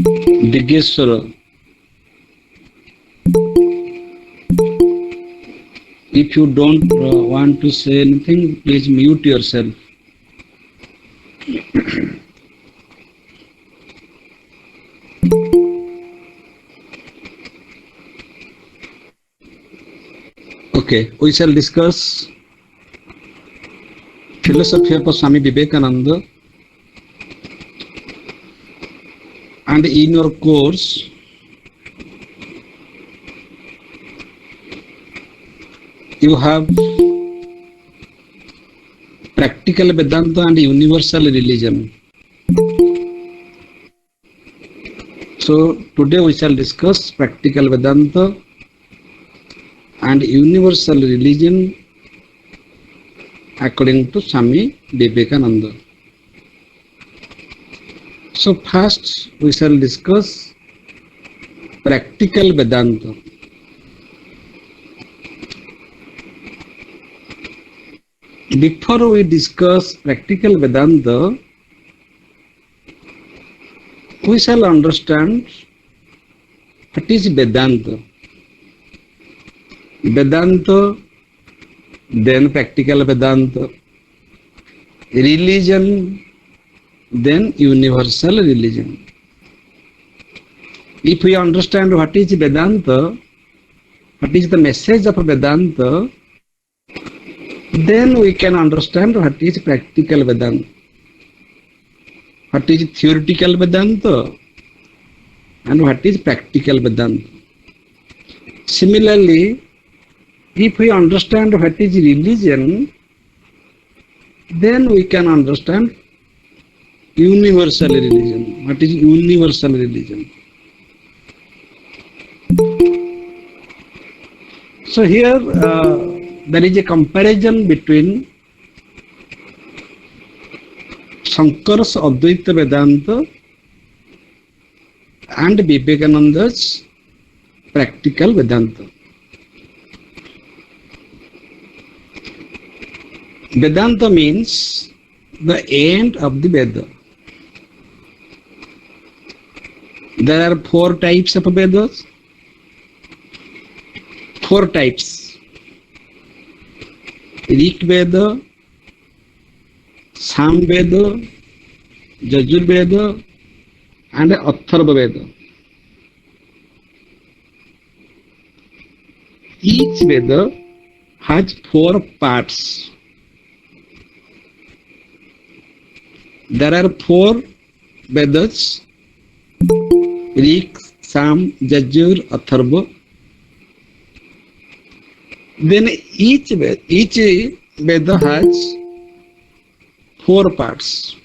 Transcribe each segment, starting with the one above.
Digeshwara. If you don't want to say anything, please mute yourself. Okay, we shall discuss philosophy of Swami Vivekananda, and in your course you have practical Vedanta and universal religion. So today we shall discuss practical Vedanta and universal religion according to Swami Vivekananda. So first we shall discuss practical Vedanta. Before we discuss practical Vedanta, we shall understand what is Vedanta. Vedanta, then practical Vedanta, religion, then universal religion. If we understand what is Vedanta, what is the message of Vedanta, then we can understand what is practical Vedanta, what is theoretical Vedanta, and what is practical Vedanta. Similarly, if we understand what is religion, then we can understand universal religion. What is universal religion? So here there is a comparison between Shankara's Advaita Vedanta and Vivekananda's practical Vedanta. Vedanta means the end of the Veda. There are 4 types of Vedas. 4 types. Rik Veda, Sam Veda, Yajur Veda, and Atharva Veda. Each Veda has 4 parts. There are 4 Vedas: Rik, Sam, Yajur, Atharva. Then each Veda has 4 parts: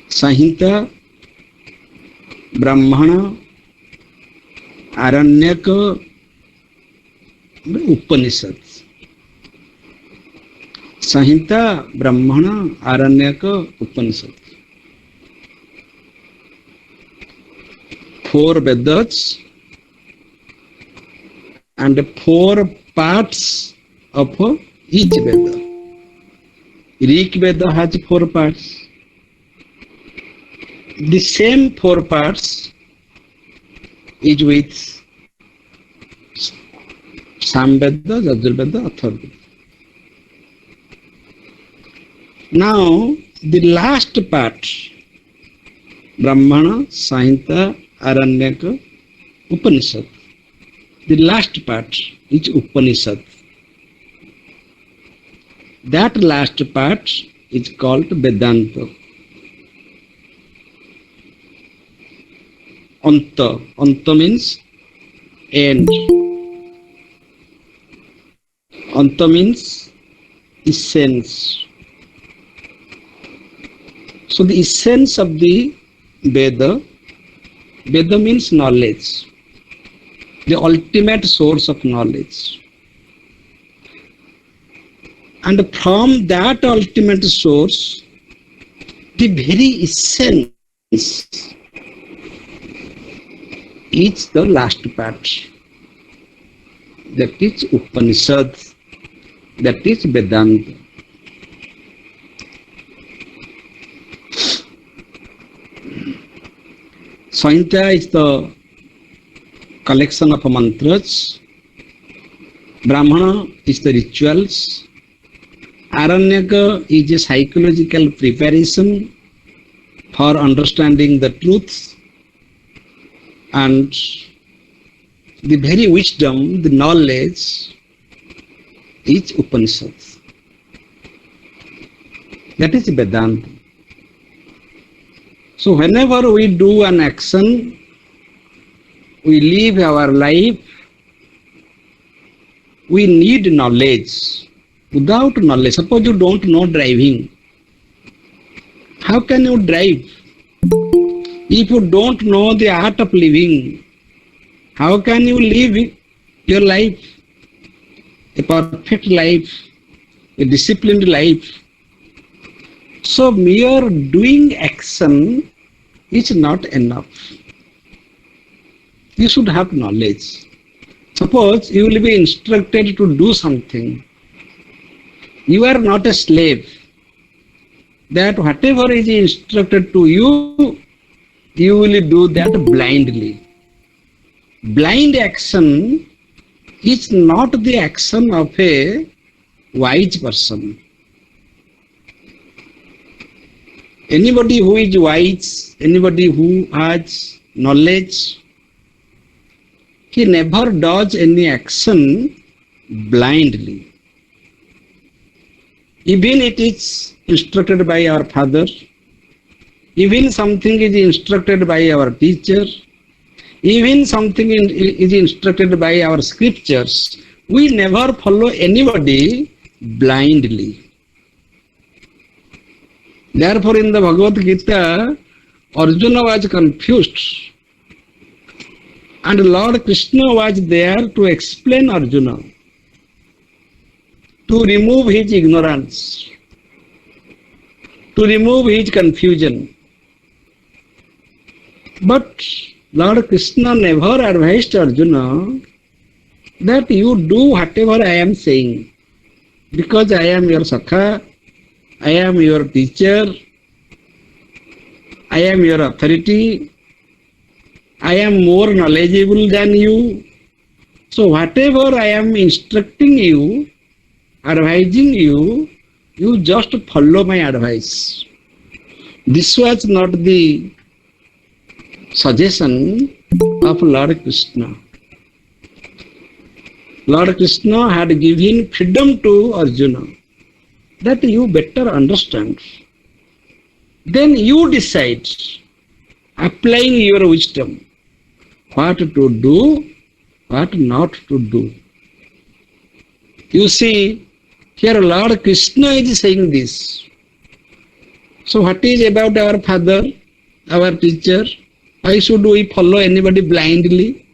Samhita, Brahmana, Aranyaka, Upanishad. Samhita, Brahmana, Aranyaka, Upanishad. 4 Vedas and 4 parts of each Veda. Rik Veda has 4 parts. The same 4 parts is with Sam Veda, Yajur Veda, Atharva Veda. Now the last part, Brahmana, Samhita, Aranyaka, Upanishad. The last part is Upanishad. That last part is called Vedanta. Anta. Anta means end. Anta means essence. So the essence of the Veda, Veda means knowledge, the ultimate source of knowledge. And from that ultimate source, the very essence is the last part. That is Upanishad, that is Vedanta. Saintya is the collection of mantras. Brahmana is the rituals. Aranyaka is a psychological preparation for understanding the truth. And the very wisdom, the knowledge is Upanishad. That is Vedanta. So whenever we do an action, we live our life, we need knowledge. Without knowledge, suppose you don't know driving, how can you drive? If you don't know the art of living, how can you live your life? A perfect life, a disciplined life. So mere doing action is not enough. You should have knowledge. Suppose you will be instructed to do something. You are not a slave. That whatever is instructed to you, you will do that blindly. Blind action is not the action of a wise person. Anybody who is wise, anybody who has knowledge, he never does any action blindly. Even it is instructed by our father, even something is instructed by our teacher, even something is instructed by our scriptures, we never follow anybody blindly. Therefore, in the Bhagavad Gita, Arjuna was confused, and Lord Krishna was there to explain Arjuna, to remove his ignorance, to remove his confusion. But Lord Krishna never advised Arjuna that you do whatever I am saying, because I am your Sakha, I am your teacher, I am your authority, I am more knowledgeable than you. So whatever I am instructing you, advising you, you just follow my advice. This was not the suggestion of Lord Krishna. Lord Krishna had given freedom to Arjuna, that you better understand. Then you decide, applying your wisdom, what to do, what not to do. You see, here Lord Krishna is saying this. So what is about our father, our teacher? Why should we follow anybody blindly?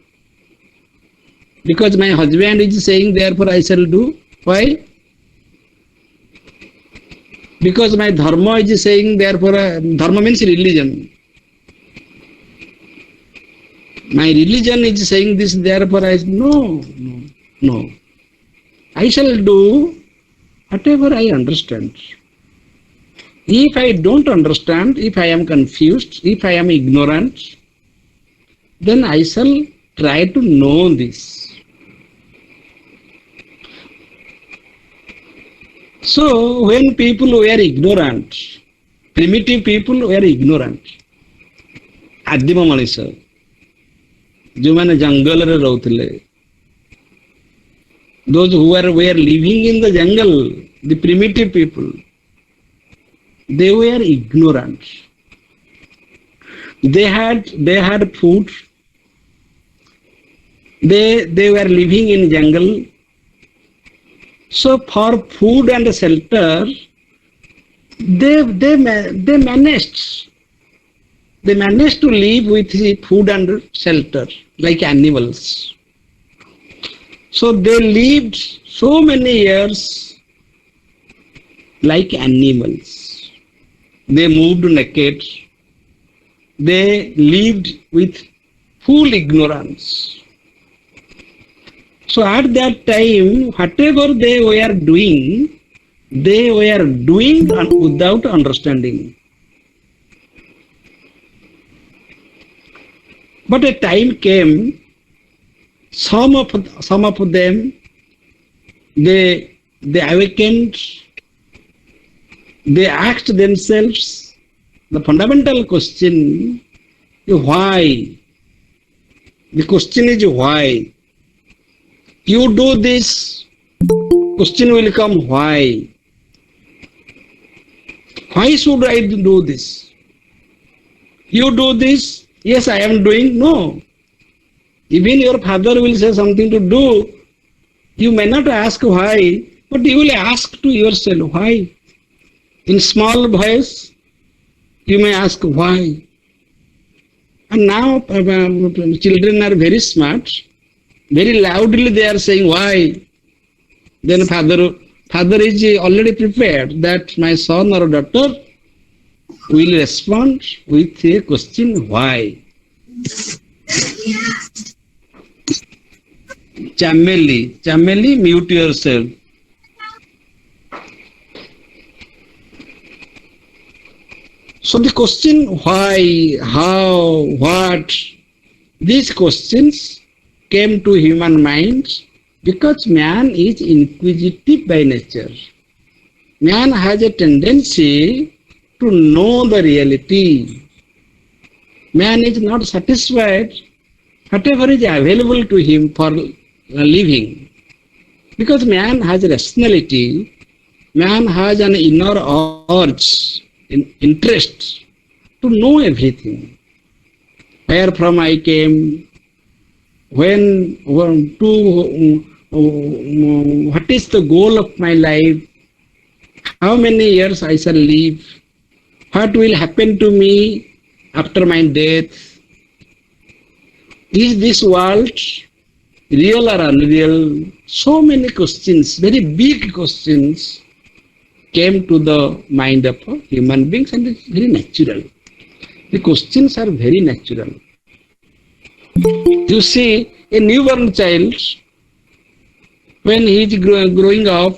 Because my husband is saying, therefore I shall do. Why? Because my dharma is saying, therefore, dharma means religion. My religion is saying this, therefore I, no. I shall do whatever I understand. If I don't understand, if I am confused, if I am ignorant, then I shall try to know this. So when people were ignorant, primitive people were ignorant, आदिम मनीष जो मैंने जंगल रे रहउथिले, those who were living in the jungle, the primitive people, they were ignorant. They had food. They were living in jungle. So for food and shelter, they managed to live with food and shelter like animals. So they lived so many years like animals. They moved naked. They lived with full ignorance. So at that time, whatever they were doing without understanding. But a time came, some of them, they awakened, they asked themselves the fundamental question, why? The question is why? You do this, question will come why? Why should I do this? You do this, yes, I am doing, no. Even your father will say something to do, you may not ask why, but you will ask to yourself why. In small voice, you may ask why. And now children are very smart, very loudly they are saying why. Then father is already prepared that my son or daughter will respond with a question why. Chameli, mute yourself. So the question why, how, what, these questions came to human minds because man is inquisitive by nature. Man has a tendency to know the reality. Man is not satisfied whatever is available to him for living. Because man has rationality, man has an inner urge, interest to know everything. Where from I came, what is the goal of my life, how many years I shall live, what will happen to me after my death, is this world real or unreal? So many questions, very big questions came to the mind of human beings, and it's very natural. The questions are very natural. You see, a newborn child, when he is growing up,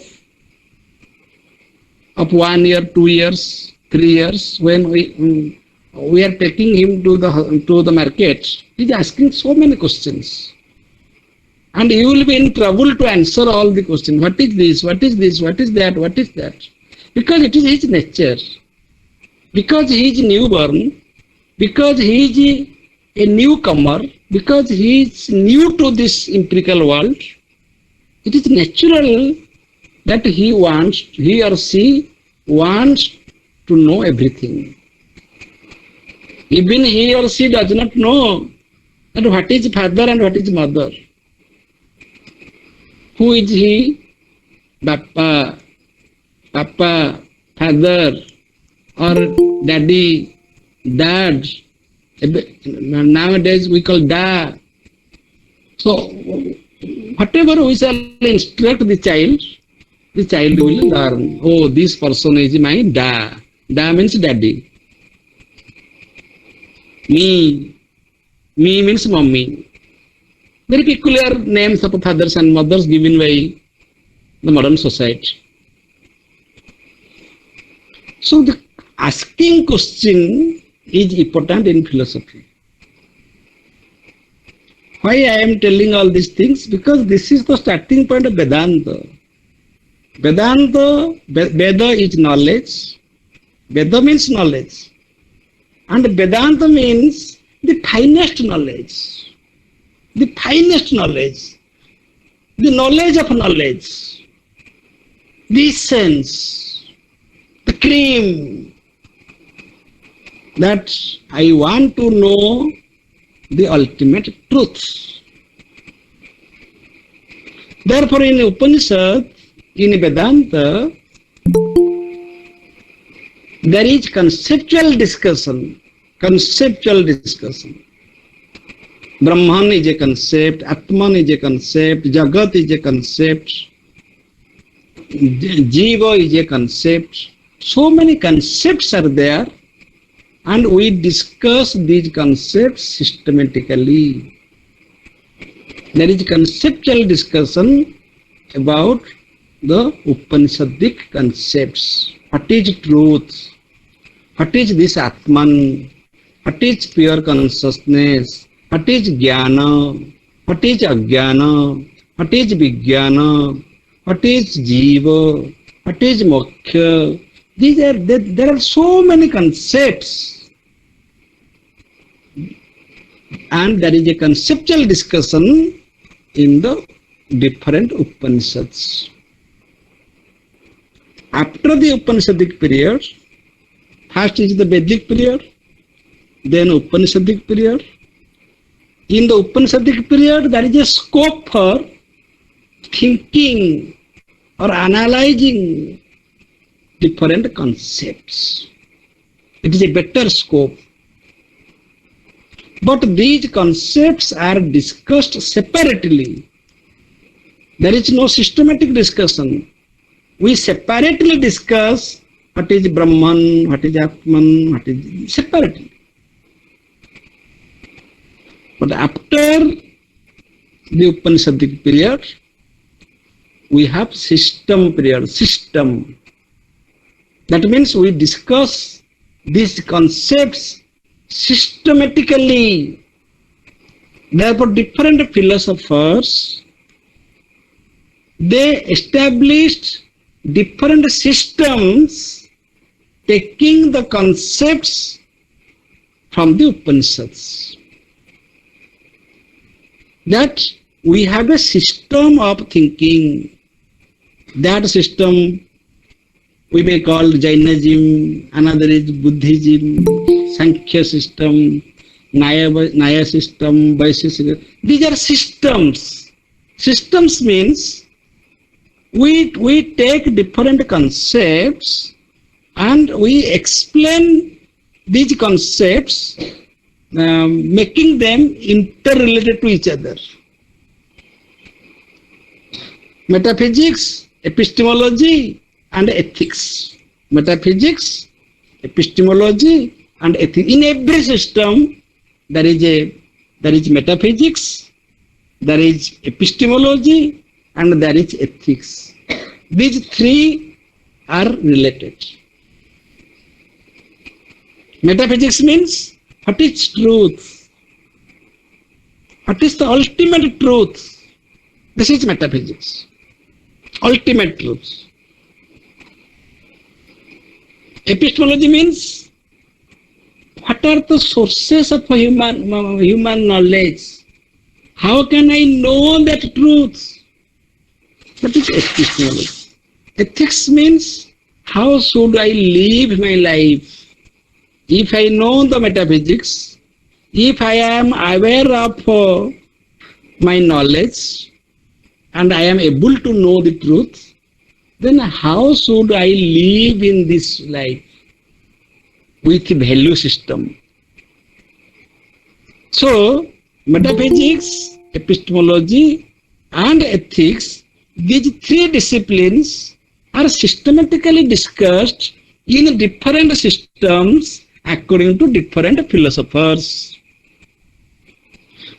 of 1 year, 2 years, 3 years, when we are taking him to the market, he is asking so many questions. And you will be in trouble to answer all the questions. What is this? What is this? What is that? What is that? Because it is his nature. Because he is newborn, because he is a newcomer, because he is new to this empirical world, it is natural that he or she wants to know everything. Even he or she does not know that what is father and what is mother. Who is he? Papa, father, or daddy, dad. Nowadays we call da. So whatever we shall instruct the child will learn. Oh, this person is my da. Da means daddy. Me means mommy. Very peculiar names of fathers and mothers given by the modern society. So the asking question is important in philosophy. Why I am telling all these things? Because this is the starting point of Vedanta. Veda is knowledge. Veda means knowledge. And Vedanta means the finest knowledge. The finest knowledge. The knowledge of knowledge. The essence. The cream. That I want to know the ultimate truth. Therefore, in Upanishad, in Vedanta, there is conceptual discussion. Brahman is a concept, Atman is a concept, Jagat is a concept, Jiva is a concept. So many concepts are there, and we discuss these concepts systematically. There is conceptual discussion about the Upanishadic concepts. What is truth? What is this Atman? What is pure consciousness? what is jnana, what is ajnana, what is vijnana, what is jiva, what is moksha. There are so many concepts, and there is a conceptual discussion in the different Upanishads. After the Upanishadic period, first is the Vedic period, then Upanishadic period. In the Upanishadic period, there is a scope for thinking or analyzing different concepts. It is a better scope. But these concepts are discussed separately. There is no systematic discussion. We separately discuss what is Brahman, what is Atman, what is separately. But after the Upanishadic period, we have system period, system. That means we discuss these concepts systematically. Therefore, different philosophers, they established different systems taking the concepts from the Upanishads. That we have a system of thinking. That system we may call Jainism, another is Buddhism, Sankhya system, Nyaya system, Vaisheshika. These are systems. Systems means we take different concepts and we explain these concepts, making them interrelated to each other. Metaphysics, epistemology, and ethics. Metaphysics, epistemology, and ethics. In every system, there is metaphysics, there is epistemology, and there is ethics. These three are related. Metaphysics means what is truth? What is the ultimate truth? This is metaphysics. Ultimate truth. Epistemology means what are the sources of human knowledge? How can I know that truth? That is epistemology. Ethics means how should I live my life? If I know the metaphysics, if I am aware of my knowledge and I am able to know the truth, then how should I live in this life with value system? So, metaphysics, epistemology, and ethics, these three disciplines are systematically discussed in different systems according to different philosophers.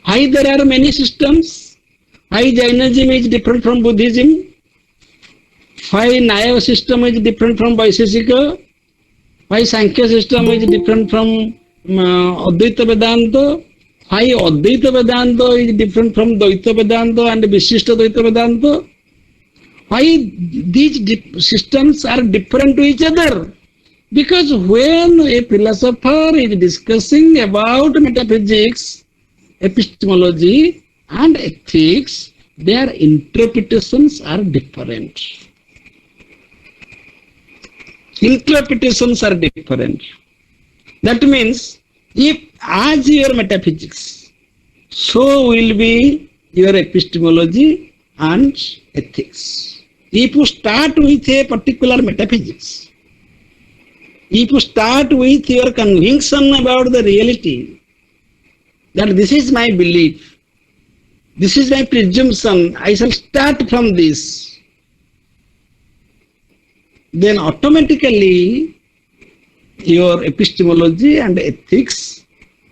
Why there are many systems? Why Jainism is different from Buddhism? Why Nyaya system is different from Vaisheshika? Why Sankhya system is different from Advaita Vedanta? Why Advaita Vedanta is different from Dvaita Vedanta and Vishishta Dvaita Vedanta? Why these systems are different to each other? Because when a philosopher is discussing about metaphysics, epistemology, and ethics, their interpretations are different. Interpretations are different. That means, if as your metaphysics, so will be your epistemology and ethics. If you start with a particular metaphysics, if you start with your conviction about the reality, that this is my belief, this is my presumption, I shall start from this, then automatically your epistemology and ethics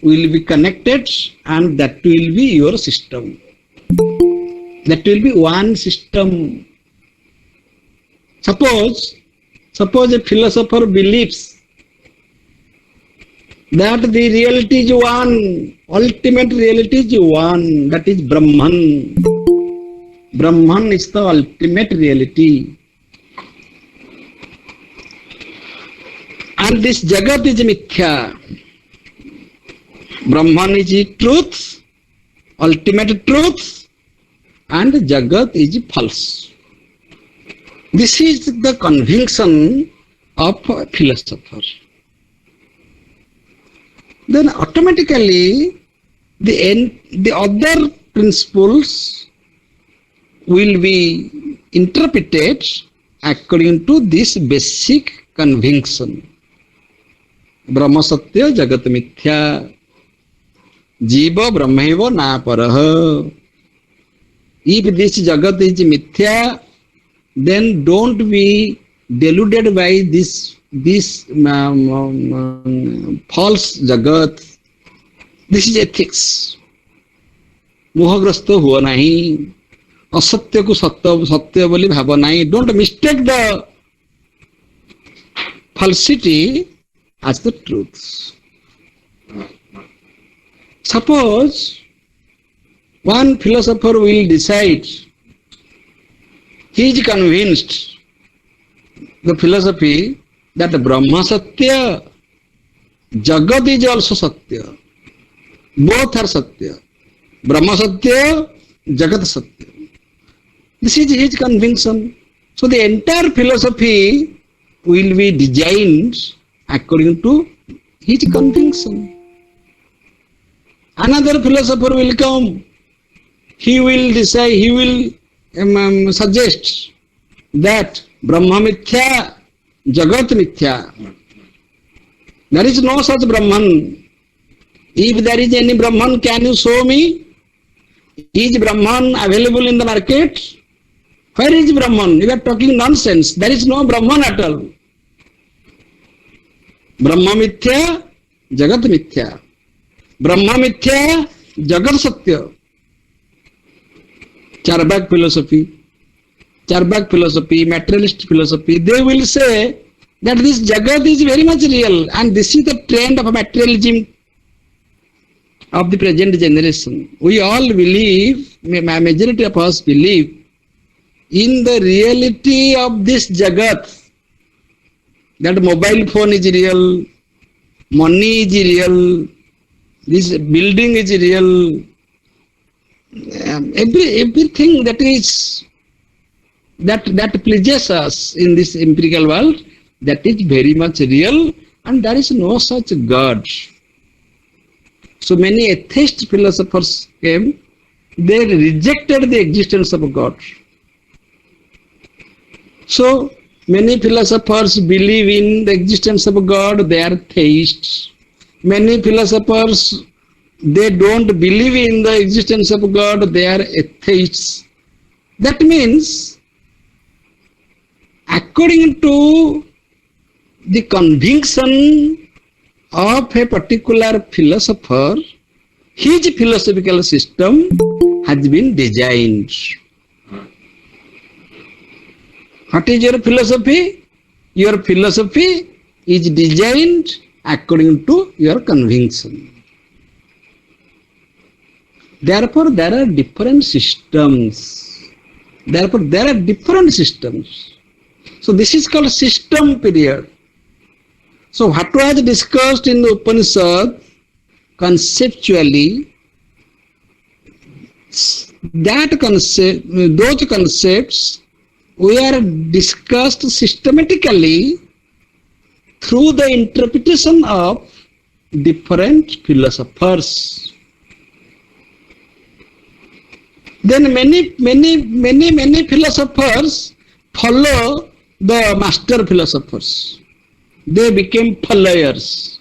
will be connected, and that will be your system. That will be one system. Suppose a philosopher believes that the reality is one, ultimate reality is one, that is Brahman. Brahman is the ultimate reality. And this Jagat is Mithya. Brahman is truth, ultimate truth, and Jagat is false. This is the conviction of a philosopher. Then automatically the other principles will be interpreted according to this basic conviction. Brahma Satya Jagat Mithya. Jiva Brahmaiva na paraha. If this Jagat is Mithya, then don't be deluded by this false Jagat. This is ethics. मोहग्रस्त हुआ नहीं, असत्य को सत्य बोली भाव नहीं. Don't mistake the falsity as the truth. Suppose one philosopher will decide, he is convinced, the philosophy, that Brahma Satya, Jagat is also Satya. Both are Satya. Brahma Satya, Jagat Satya. This is his conviction. So the entire philosophy will be designed according to his conviction. Another philosopher will come. He will decide, he will suggest that Brahma Mithya, Jagat Mithya. There is no such Brahman. If there is any Brahman, can you show me? Is Brahman available in the market? Where is Brahman? You are talking nonsense. There is no Brahman at all. Brahma Mithya, Jagat Mithya. Brahma Mithya, Jagat Satya. Charbak philosophy, materialist philosophy, they will say that this Jagat is very much real, and this is the trend of materialism of the present generation. We all believe, majority of us believe, in the reality of this Jagat, that mobile phone is real, money is real, this building is real, everything that is that pleases us in this empirical world, that is very much real, and there is no such God. So many atheist philosophers came, they rejected the existence of God. So many philosophers believe in the existence of God, they are theists. Many philosophers, they don't believe in the existence of God, they are atheists. That means, according to the conviction of a particular philosopher, his philosophical system has been designed. What is your philosophy? Your philosophy is designed according to your conviction. Therefore, there are different systems. So this is called system period. So what was discussed in the Upanishad conceptually, those concepts were discussed systematically through the interpretation of different philosophers. Then many philosophers follow the master philosophers. They became followers.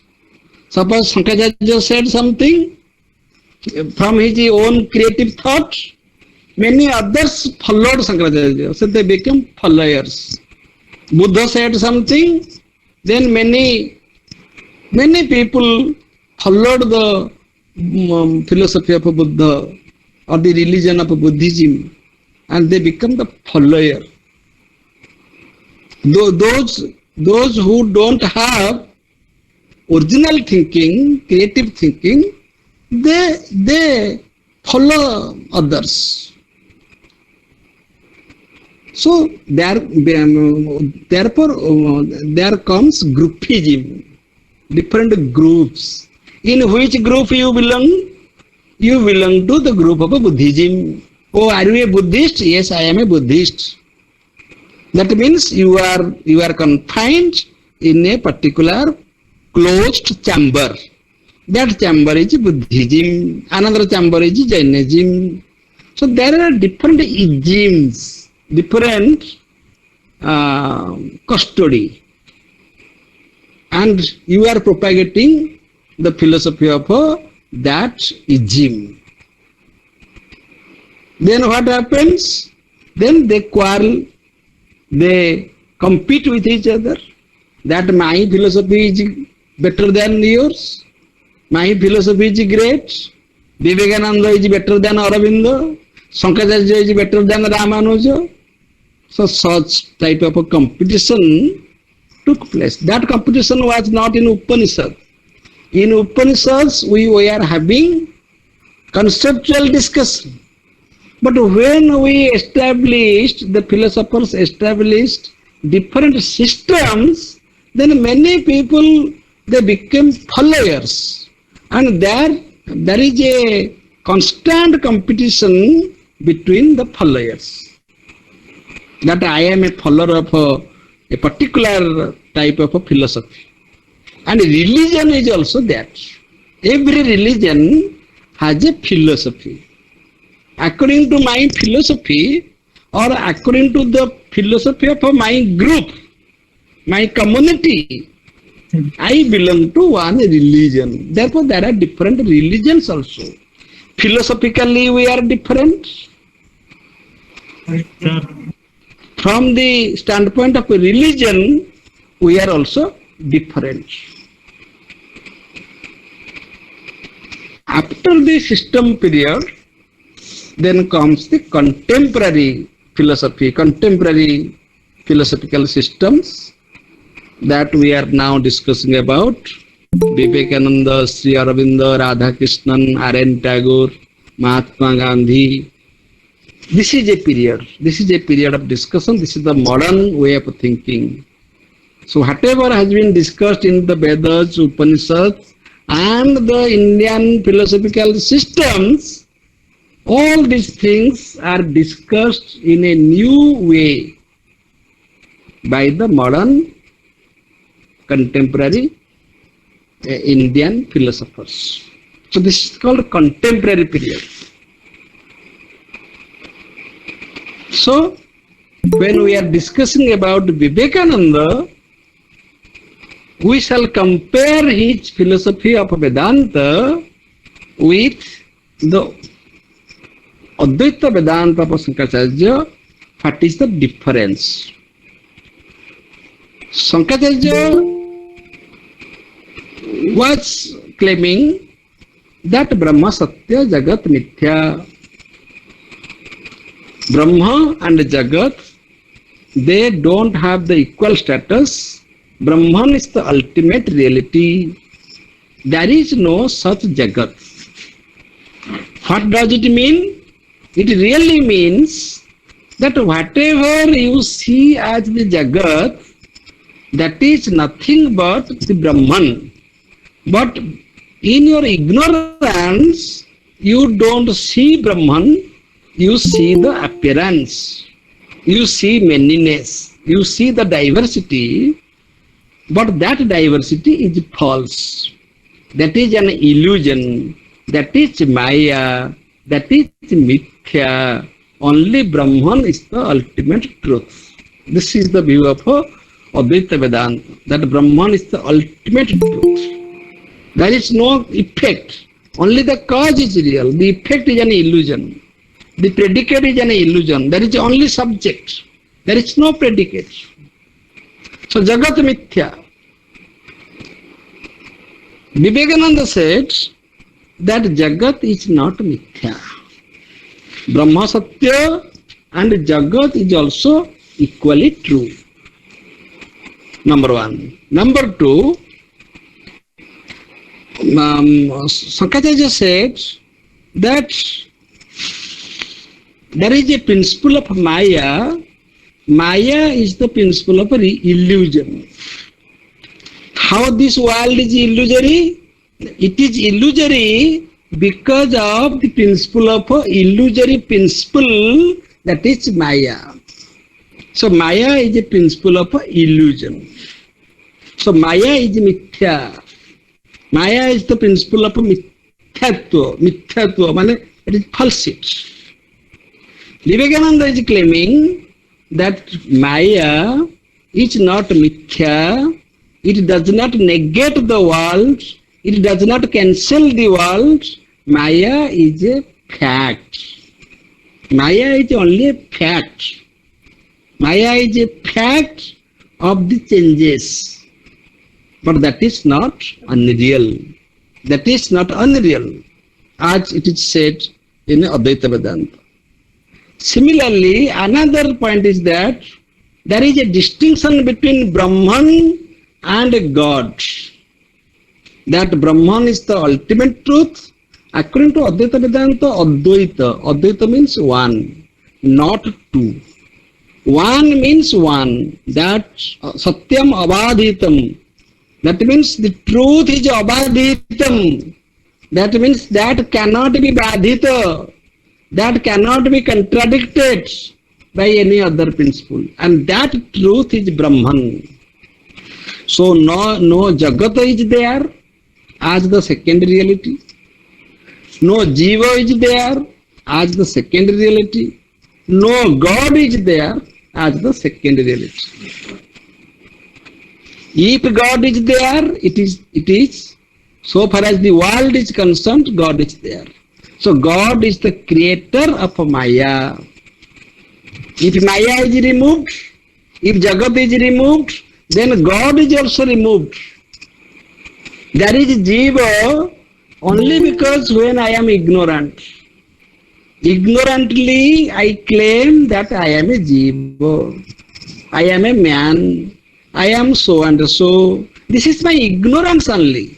Suppose Shankaracharya said something from his own creative thought, many others followed Shankaracharya, so they became followers. Buddha said something, then many people followed the philosophy of Buddha or the religion of Buddhism, and they become the follower. Those who don't have original thinking, creative thinking, they follow others. So therefore there comes groupism, different groups. In which group you belong? You belong to the group of Buddhism. Oh, are you a Buddhist? Yes, I am a Buddhist. That means you are confined in a particular closed chamber. That chamber is Buddhism. Another chamber is Jainism. So there are different isms, different custody, and you are propagating the philosophy of that ism. Then what happens? Then they quarrel, they compete with each other. That my philosophy is better than yours. My philosophy is great. Vivekananda is better than Aurobindo. Sankaracharya is better than Ramanuja. So such type of a competition took place. That competition was not in Upanishad. In Upanishads we were having conceptual discussion. But when we established, the philosophers established different systems, then many people, they became followers. And there is a constant competition between the followers. That I am a follower of a particular type of a philosophy. And religion is also that. Every religion has a philosophy. According to my philosophy, or according to the philosophy of my group, my community, I belong to one religion. Therefore, there are different religions also. Philosophically, we are different. From the standpoint of religion, we are also different. After the system period, then comes the contemporary philosophy, contemporary philosophical systems that we are now discussing about. Vivekananda, Sri Aurobindo, Radhakrishnan, R.N. Tagore, Mahatma Gandhi. This is a period of discussion. This is the modern way of thinking. So whatever has been discussed in the Vedas, Upanishads, and the Indian philosophical systems, all these things are discussed in a new way by the modern contemporary Indian philosophers. So this is called contemporary period. So when we are discussing about Vivekananda, we shall compare his philosophy of Vedanta with the Advaita Vedanta of Sankaracharya. What is the difference? Sankaracharya was claiming that Brahma Satya, Jagat Mithya. Brahma and Jagat, they don't have the equal status. Brahman is the ultimate reality. There is no such Jagat. What does it mean? It really means that whatever you see as the Jagat, that is nothing but the Brahman. But in your ignorance, you don't see Brahman, you see the appearance, you see manyness, you see the diversity, but that diversity is false. That is an illusion, that is Maya, that is Mithya. Only Brahman is the ultimate truth. This is the view of Advaita Vedanta, that Brahman is the ultimate truth. There is no effect, only the cause is real, the effect is an illusion. The predicate is an illusion, there is only subject, there is no predicate. So Jagat Mithya. Vivekananda said that Jagat is not Mithya. Brahma Satya and Jagat is also equally true. Number one. Number two, Sankaracharya said that there is a principle of Maya. Maya is the principle of illusion. How this world is illusory? It is illusory because of the principle of illusory principle, that is Maya. So Maya is a principle of illusion. So Maya is mithya. Maya is the principle of mithyatva. Mithyatva means it is falsity. Vivekananda is claiming that Maya is not mithya. It does not negate the world. It does not cancel the world. Maya is a fact. Maya is only a fact. Maya is a fact of the changes. But that is not unreal. That is not unreal, as it is said in Advaita Vedanta. Similarly, another point is that there is a distinction between Brahman and God. That Brahman is the ultimate truth. According to Advaita Vedanta, Advaita means one, not two. One means one. That Satyam Abadhitam. That means the truth is Abadhitam. That means that cannot be Badhita. That cannot be contradicted by any other principle. And that truth is Brahman. So no Jagata is there as the second reality. No Jiva is there as the second reality. No God is there as the second reality. If God is there, it is so far as the world is concerned, God is there. So God is the creator of Maya. If Maya is removed, if Jagat is removed, then God is also removed. There is Jiva only because when I am ignorant. Ignorantly I claim that I am a Jiva. I am a man. I am so and so. This is my ignorance only.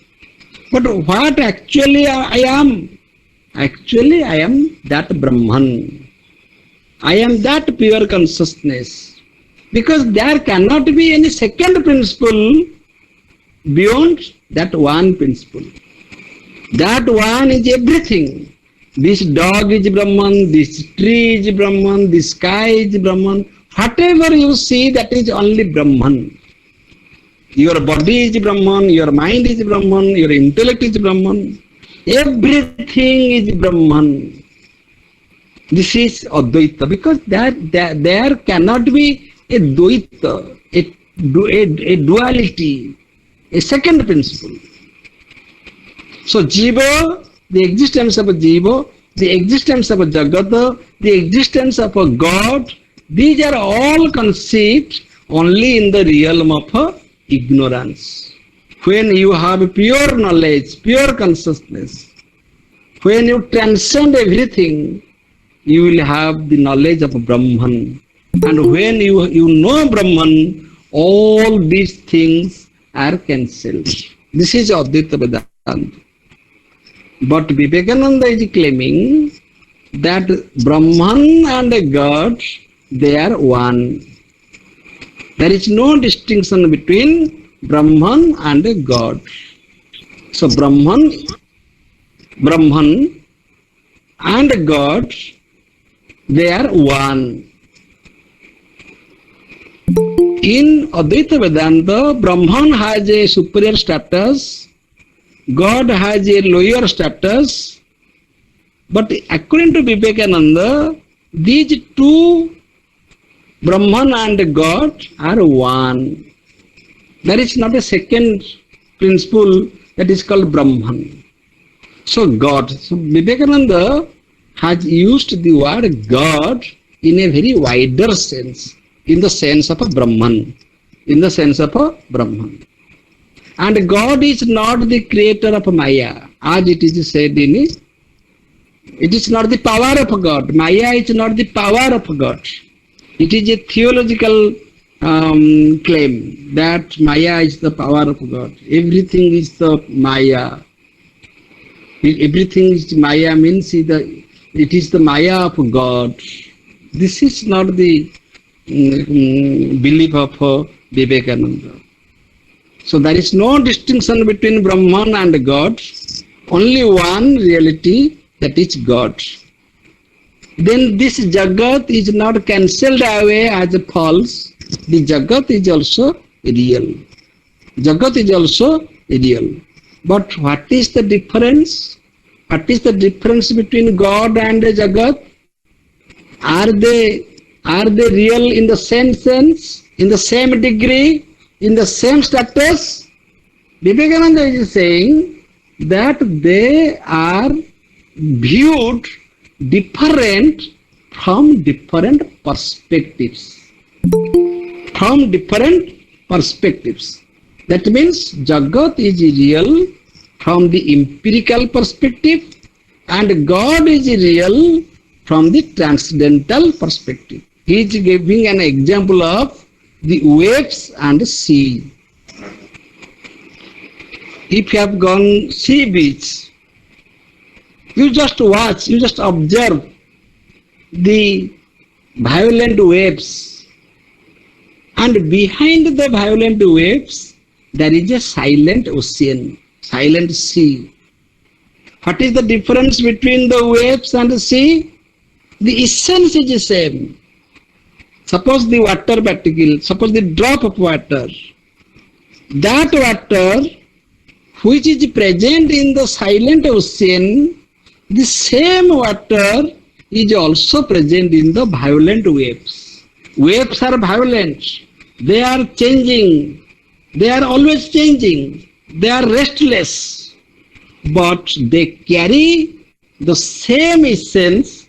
But what actually I am? Actually, I am that Brahman. I am that pure consciousness. Because there cannot be any second principle beyond that one principle. That one is everything. This dog is Brahman, this tree is Brahman, this sky is Brahman. Whatever you see, that is only Brahman. Your body is Brahman, your mind is Brahman, your intellect is Brahman. Everything is Brahman. This is Advaita, because there cannot be a Dvaita, a duality, a second principle. So Jiva, the existence of a Jiva, the existence of a Jagata, the existence of a God, these are all conceived only in the realm of ignorance. When you have pure knowledge, pure consciousness, when you transcend everything, you will have the knowledge of Brahman. And when you know Brahman, all these things are cancelled. This is Advaita Vedanta. But Vivekananda is claiming that Brahman and God, they are one. There is no distinction between Brahman and God. So Brahman and God, they are one. In Advaita Vedanta, Brahman has a superior status, God has a lower status, but according to Vivekananda, these two, Brahman and God, are one. There is not a second principle that is called Brahman. So God, so Vivekananda has used the word God in a very wider sense, in the sense of a Brahman, in the sense of a Brahman. And God is not the creator of Maya, as it is said in it. It is not the power of God. Maya is not the power of God. It is a theological claim that Maya is the power of God. Everything is the Maya. Everything is Maya means it is the Maya of God. This is not the belief of Vivekananda. So there is no distinction between Brahman and God. Only one reality, that is God. Then this Jagat is not cancelled away as a false. The Jagat is also real. Jagat is also real. But what is the difference? What is the difference between God and Jagat? Are they real in the same sense, in the same degree, in the same status? Vivekananda is saying that they are viewed different from different perspectives. From different perspectives. That means Jagat is real from the empirical perspective and God is real from the transcendental perspective. He is giving an example of the waves and sea. If you have gone sea beach, you just watch, you just observe the violent waves, and behind the violent waves there is a silent ocean, silent sea. What is the difference between the waves and the sea? The essence is the same. Suppose the water particle, suppose the drop of water, that water which is present in the silent ocean, the same water is also present in the violent waves. Waves are violent. They are changing. They are always changing. They are restless. But they carry the same essence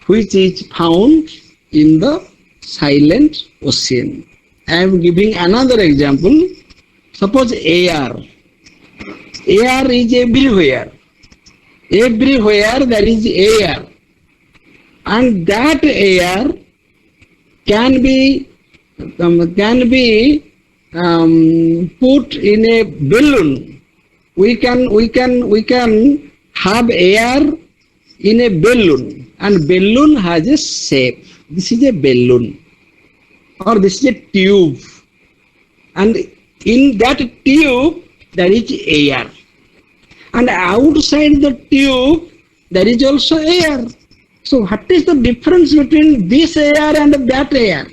which is found in the silent ocean. I am giving another example. Suppose air. Air is everywhere. Everywhere there is air. And that air can be put in a balloon. We can have air in a balloon, and balloon has a shape. This is a balloon, or this is a tube, and in that tube there is air, and outside the tube there is also air. So what is the difference between this air and that air?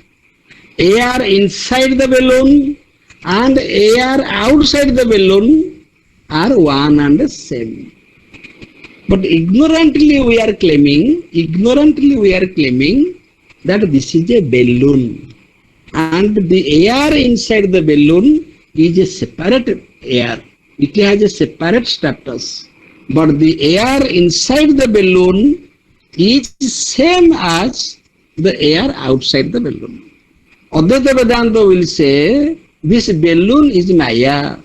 Air inside the balloon and air outside the balloon are one and the same. But ignorantly we are claiming that this is a balloon, and the air inside the balloon is a separate air. It has a separate status. But the air inside the balloon is same as the air outside the balloon. Advaita Vedanta will say this balloon is Maya,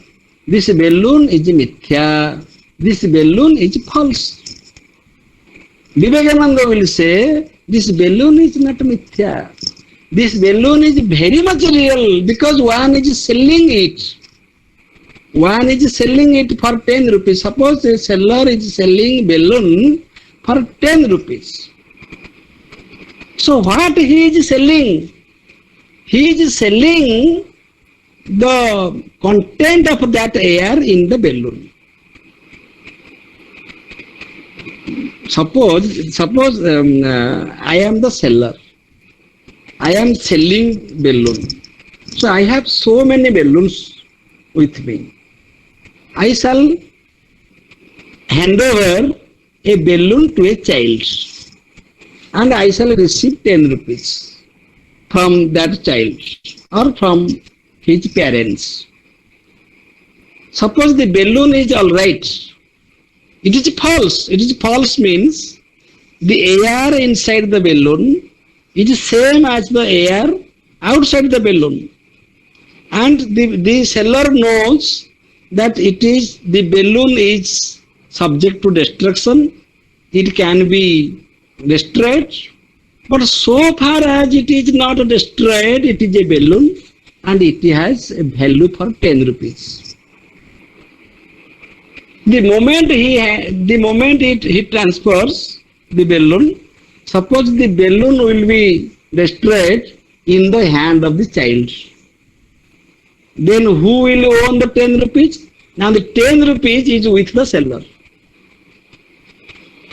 this balloon is Mithya, this balloon is false. Vivekananda will say this balloon is not Mithya. This balloon is very much real because one is selling it. One is selling it for 10 rupees. Suppose a seller is selling balloon for 10 rupees. So what he is selling? He is selling the content of that air in the balloon. Suppose I am the seller. I am selling balloon. So I have so many balloons with me. I shall hand over a balloon to a child, and I shall receive 10 rupees from that child or from his parents. Suppose the balloon is all right. It is false. It is false means the air inside the balloon is same as the air outside the balloon. And the seller knows that the balloon is subject to destruction. It can be destroyed. But so far as it is not destroyed, it is a balloon and it has a value for 10 rupees. The moment he transfers the balloon, suppose the balloon will be destroyed in the hand of the child. Then who will own the 10 rupees? Now the 10 rupees is with the seller.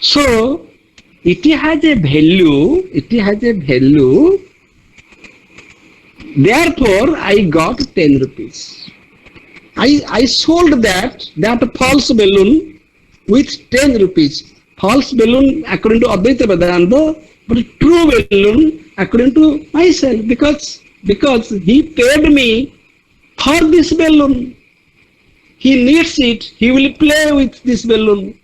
So it has a value. It has a value. Therefore, I got 10 rupees. I sold that false balloon with 10 rupees. False balloon according to Advaita Vedanta, but true balloon according to myself, because he paid me for this balloon. He needs it. He will play with this balloon.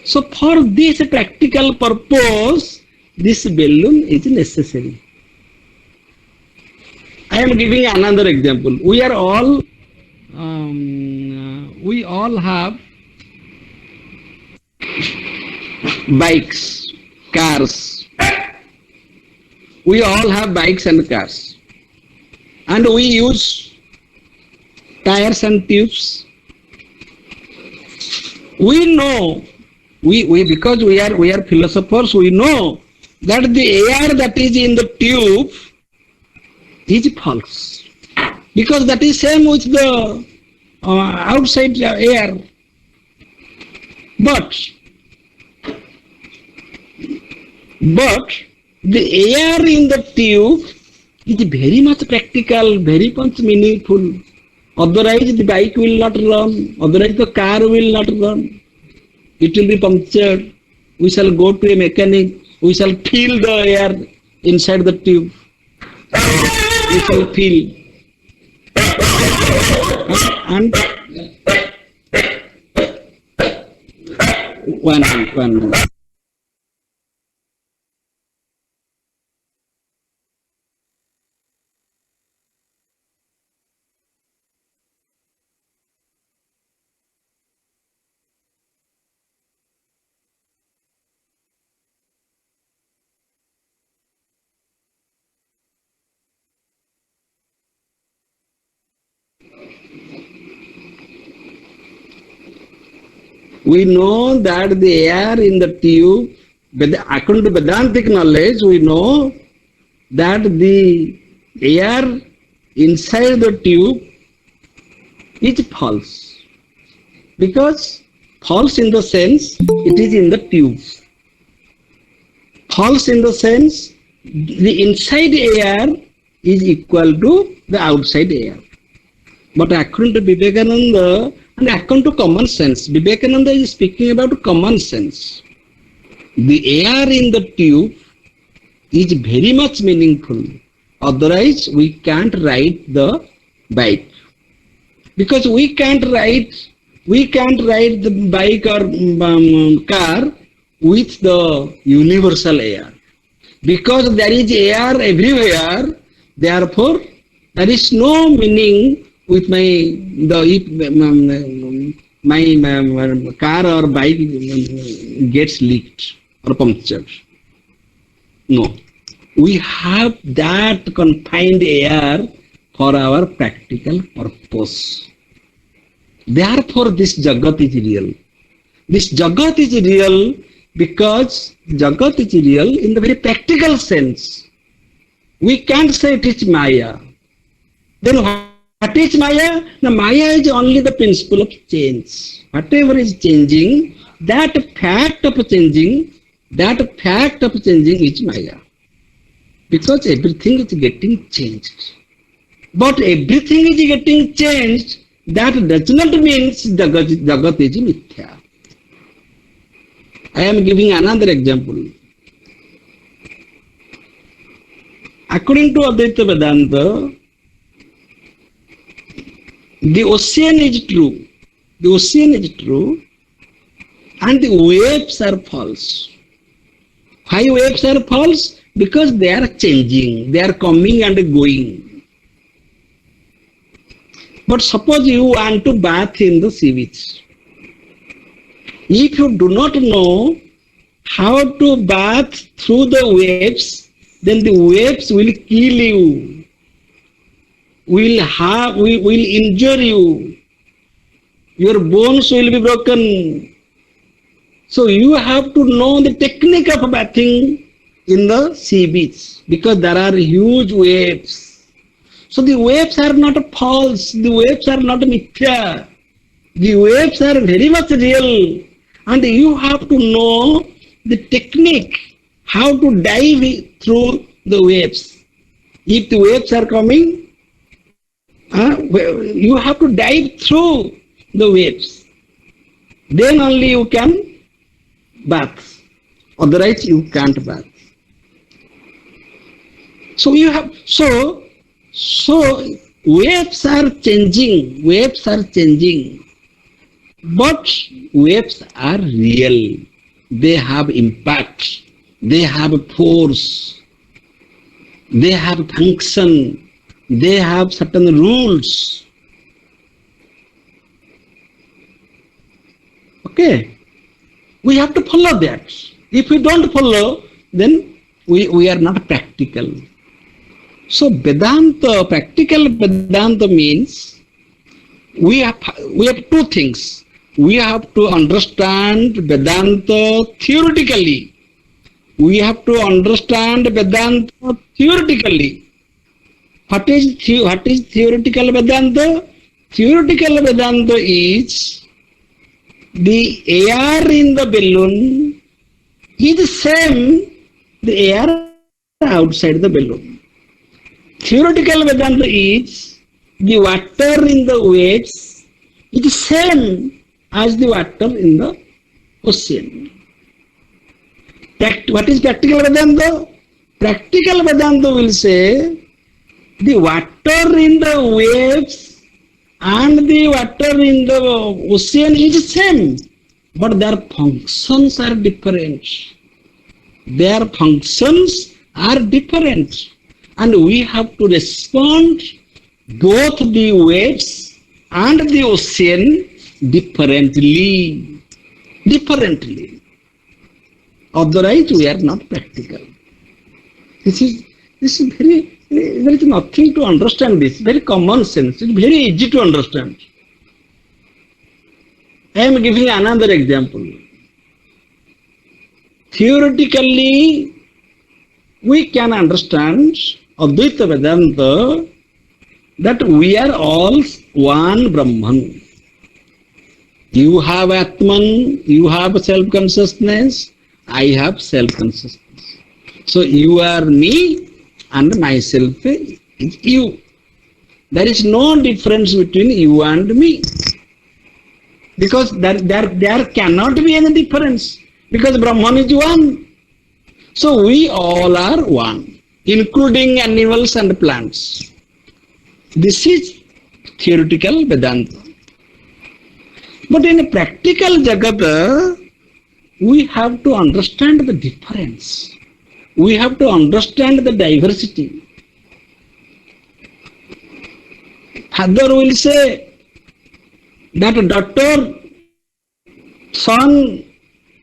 So for this practical purpose, this balloon is necessary. I am giving another example. We all have bikes, cars. We all have bikes and cars. And we use tires and tubes. We know, because we are philosophers, we know that the air that is in the tube is false. Because that is same with the outside air. But the air in the tube is very much practical, very much meaningful. Otherwise the bike will not run, otherwise the car will not run. It will be punctured. We shall go to a mechanic, we shall feel the air inside the tube. We shall feel. And one minute. We know that the air in the tube, according to Vedantic knowledge, we know that the air inside the tube is false. Because false in the sense, it is in the tube. False in the sense, the inside air is equal to the outside air. But according to Vivekananda, and according to common sense, Vivekananda is speaking about common sense. The air in the tube is very much meaningful. Otherwise, we can't ride the bike. Because we can't ride the bike or car with the universal air. Because there is air everywhere, therefore there is no meaning with my car or bike gets leaked or punctured. No. We have that confined air for our practical purpose. Therefore this Jagat is real. This Jagat is real because Jagat is real in the very practical sense. We can't say it is Maya. Then what is Maya? Now Maya is only the principle of change. Whatever is changing, that fact of changing is Maya. Because everything is getting changed. But everything is getting changed, that does not mean Jagat is Mithya. I am giving another example. According to Advaita Vedanta, the ocean is true. The ocean is true and the waves are false. Why waves are false? Because they are changing, they are coming and going. But suppose you want to bath in the sea beach. If you do not know how to bath through the waves, then the waves will kill you, will injure you. your bones will be broken. So you have to know the technique of bathing in the sea beach because there are huge waves. So the waves are not false, the waves are not mithya. The waves are very much real, and you have to know the technique, how to dive through the waves. If the waves are coming, you have to dive through the waves. Then only you can bath. Otherwise you can't bath. So you have so waves are changing. Waves are changing. But waves are real. They have impact. They have force. They have function. They have certain rules. Okay? We have to follow that. If we don't follow, then we are not practical. So Vedanta, practical Vedanta means we have two things. We have to understand Vedanta theoretically. We have to understand Vedanta theoretically. What is theoretical Vedanta? Theoretical Vedanta is the air in the balloon is same the air outside the balloon. Theoretical Vedanta is the water in the waves is same as the water in the ocean. What is practical Vedanta? Practical Vedanta will say the water in the waves and the water in the ocean is same, but their functions are different. Their functions are different, and we have to respond both the waves and the ocean differently. Otherwise we are not practical. This is very, there is nothing to understand this. Very common sense. It's very easy to understand. I am giving another example. Theoretically, we can understand Advaita Vedanta that we are all one Brahman. You have Atman, you have self-consciousness, I have self-consciousness. So you are me and myself is you. There is no difference between you and me. Because there cannot be any difference. Because Brahman is one. So we all are one, including animals and plants. This is theoretical Vedanta. But in a practical Jagata, we have to understand the difference. We have to understand the diversity. Father will say that daughter, son,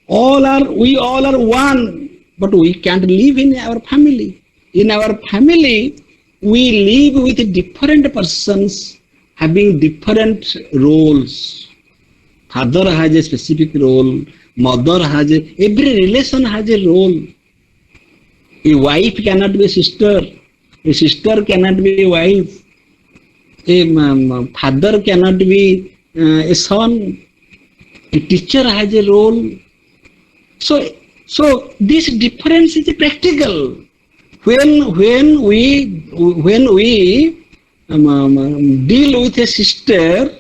we all are one, but we can't live in our family. In our family, we live with different persons having different roles. Father has a specific role, mother has every relation has a role. A wife cannot be a sister cannot be a wife, a father cannot be a son, a teacher has a role. So this difference is practical. When we deal with a sister,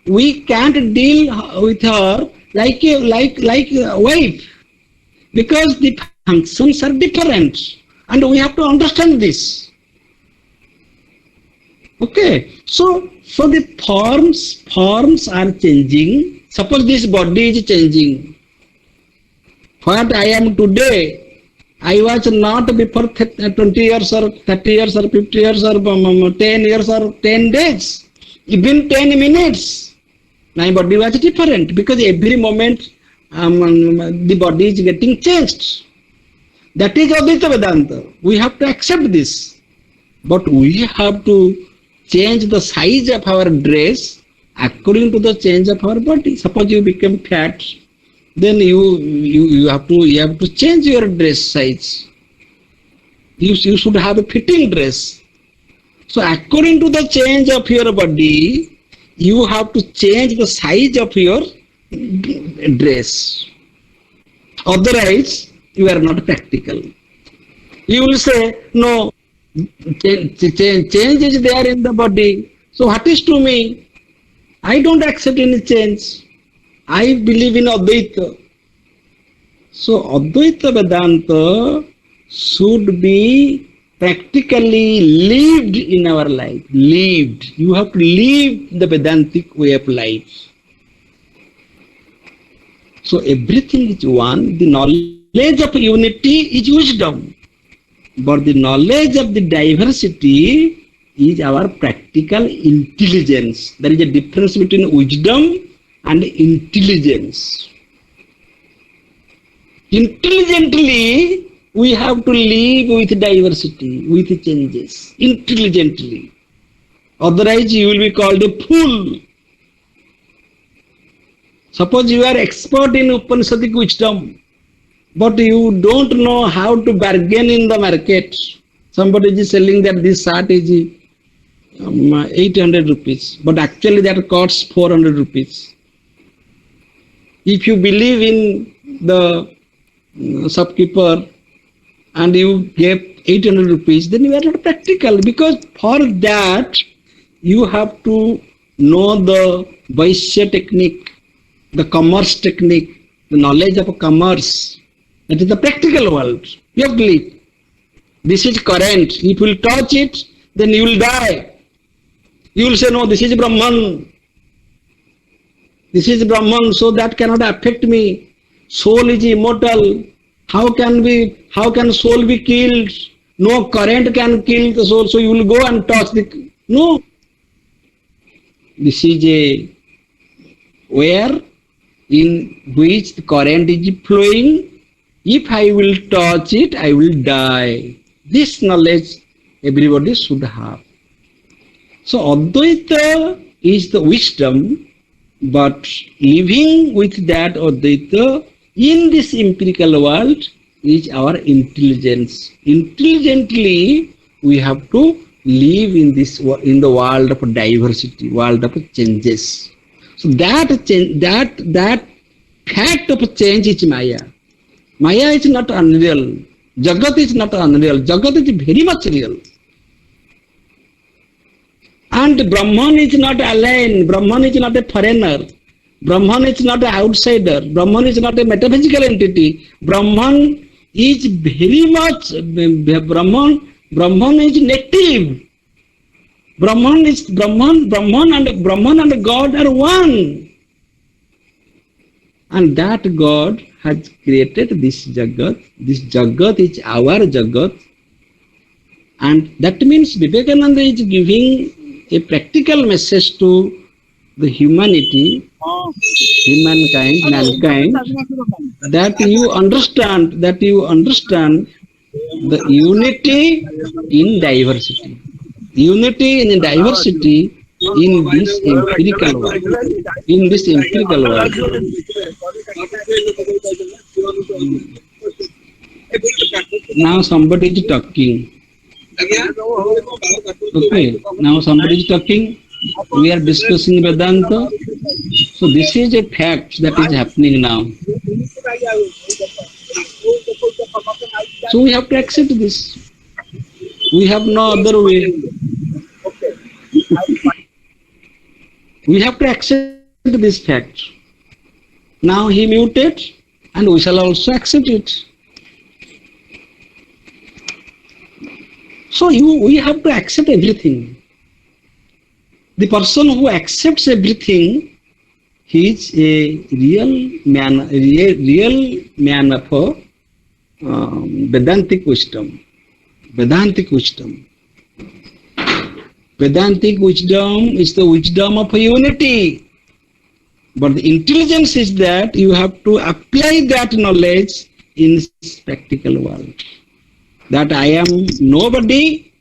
we can't deal with her like a wife, because the functions are different, and we have to understand this. Okay, so the forms are changing. Suppose this body is changing. What I am today, I was not before 20 years or 30 years or 50 years or 10 years or 10 days, even 10 minutes. My body was different because every moment the body is getting changed. That is Advaita Vedanta. We have to accept this. But we have to change the size of our dress according to the change of our body. Suppose you become fat, then you have to change your dress size. You should have a fitting dress. So according to the change of your body, you have to change the size of your dress. Otherwise, you are not practical. You will say, no, change is there in the body. So what is to me? I don't accept any change. I believe in Advaita. So Advaita Vedanta should be practically lived in our life. Lived. You have to live the Vedantic way of life. So everything is one. The knowledge of unity is wisdom. But the knowledge of the diversity is our practical intelligence. There is a difference between wisdom and intelligence. Intelligently, we have to live with diversity, with changes. Intelligently. Otherwise, you will be called a fool. Suppose you are expert in Upanishadic wisdom, but you don't know how to bargain in the market. Somebody is selling that this shirt is 800 rupees, but actually that costs 400 rupees. If you believe in the shopkeeper and you give 800 rupees, then you are not practical, because for that you have to know the Vaishya technique, the commerce technique, the knowledge of commerce. That is the practical world. You have to live. This is current. If you will touch it, then you will die. You will say, no, this is Brahman. This is Brahman, so that cannot affect me. Soul is immortal. How can soul be killed? No current can kill the soul, so you will go and touch the... No. This is a where in which the current is flowing. If I will touch it, I will die. This knowledge everybody should have. So Advaita is the wisdom, but living with that Advaita in this empirical world is our intelligence. Intelligently, we have to live in the world of diversity, world of changes. So that fact of change is Maya. Maya is not unreal. Jagat is not unreal. Jagat is very much real. And Brahman is not alien. Brahman is not a foreigner. Brahman is not an outsider. Brahman is not a metaphysical entity. Brahman is very much, Brahman is native. Brahman and God are one. And that God has created this Jagat. This Jagat is our Jagat. And that means Vivekananda is giving a practical message to the humanity, mankind, that you understand the unity in diversity. Unity in diversity in this empirical world. In this empirical world. Now somebody is talking. Okay, now somebody is talking. We are discussing Vedanta. So this is a fact that is happening now. So we have to accept this. We have no other way. We have to accept this fact. Now he muted, and we shall also accept it. So we have to accept everything. The person who accepts everything, he is a real man of Vedantic wisdom. Vedantic wisdom. Vedantic wisdom is the wisdom of unity. But the intelligence is that you have to apply that knowledge in this practical world. That I am nobody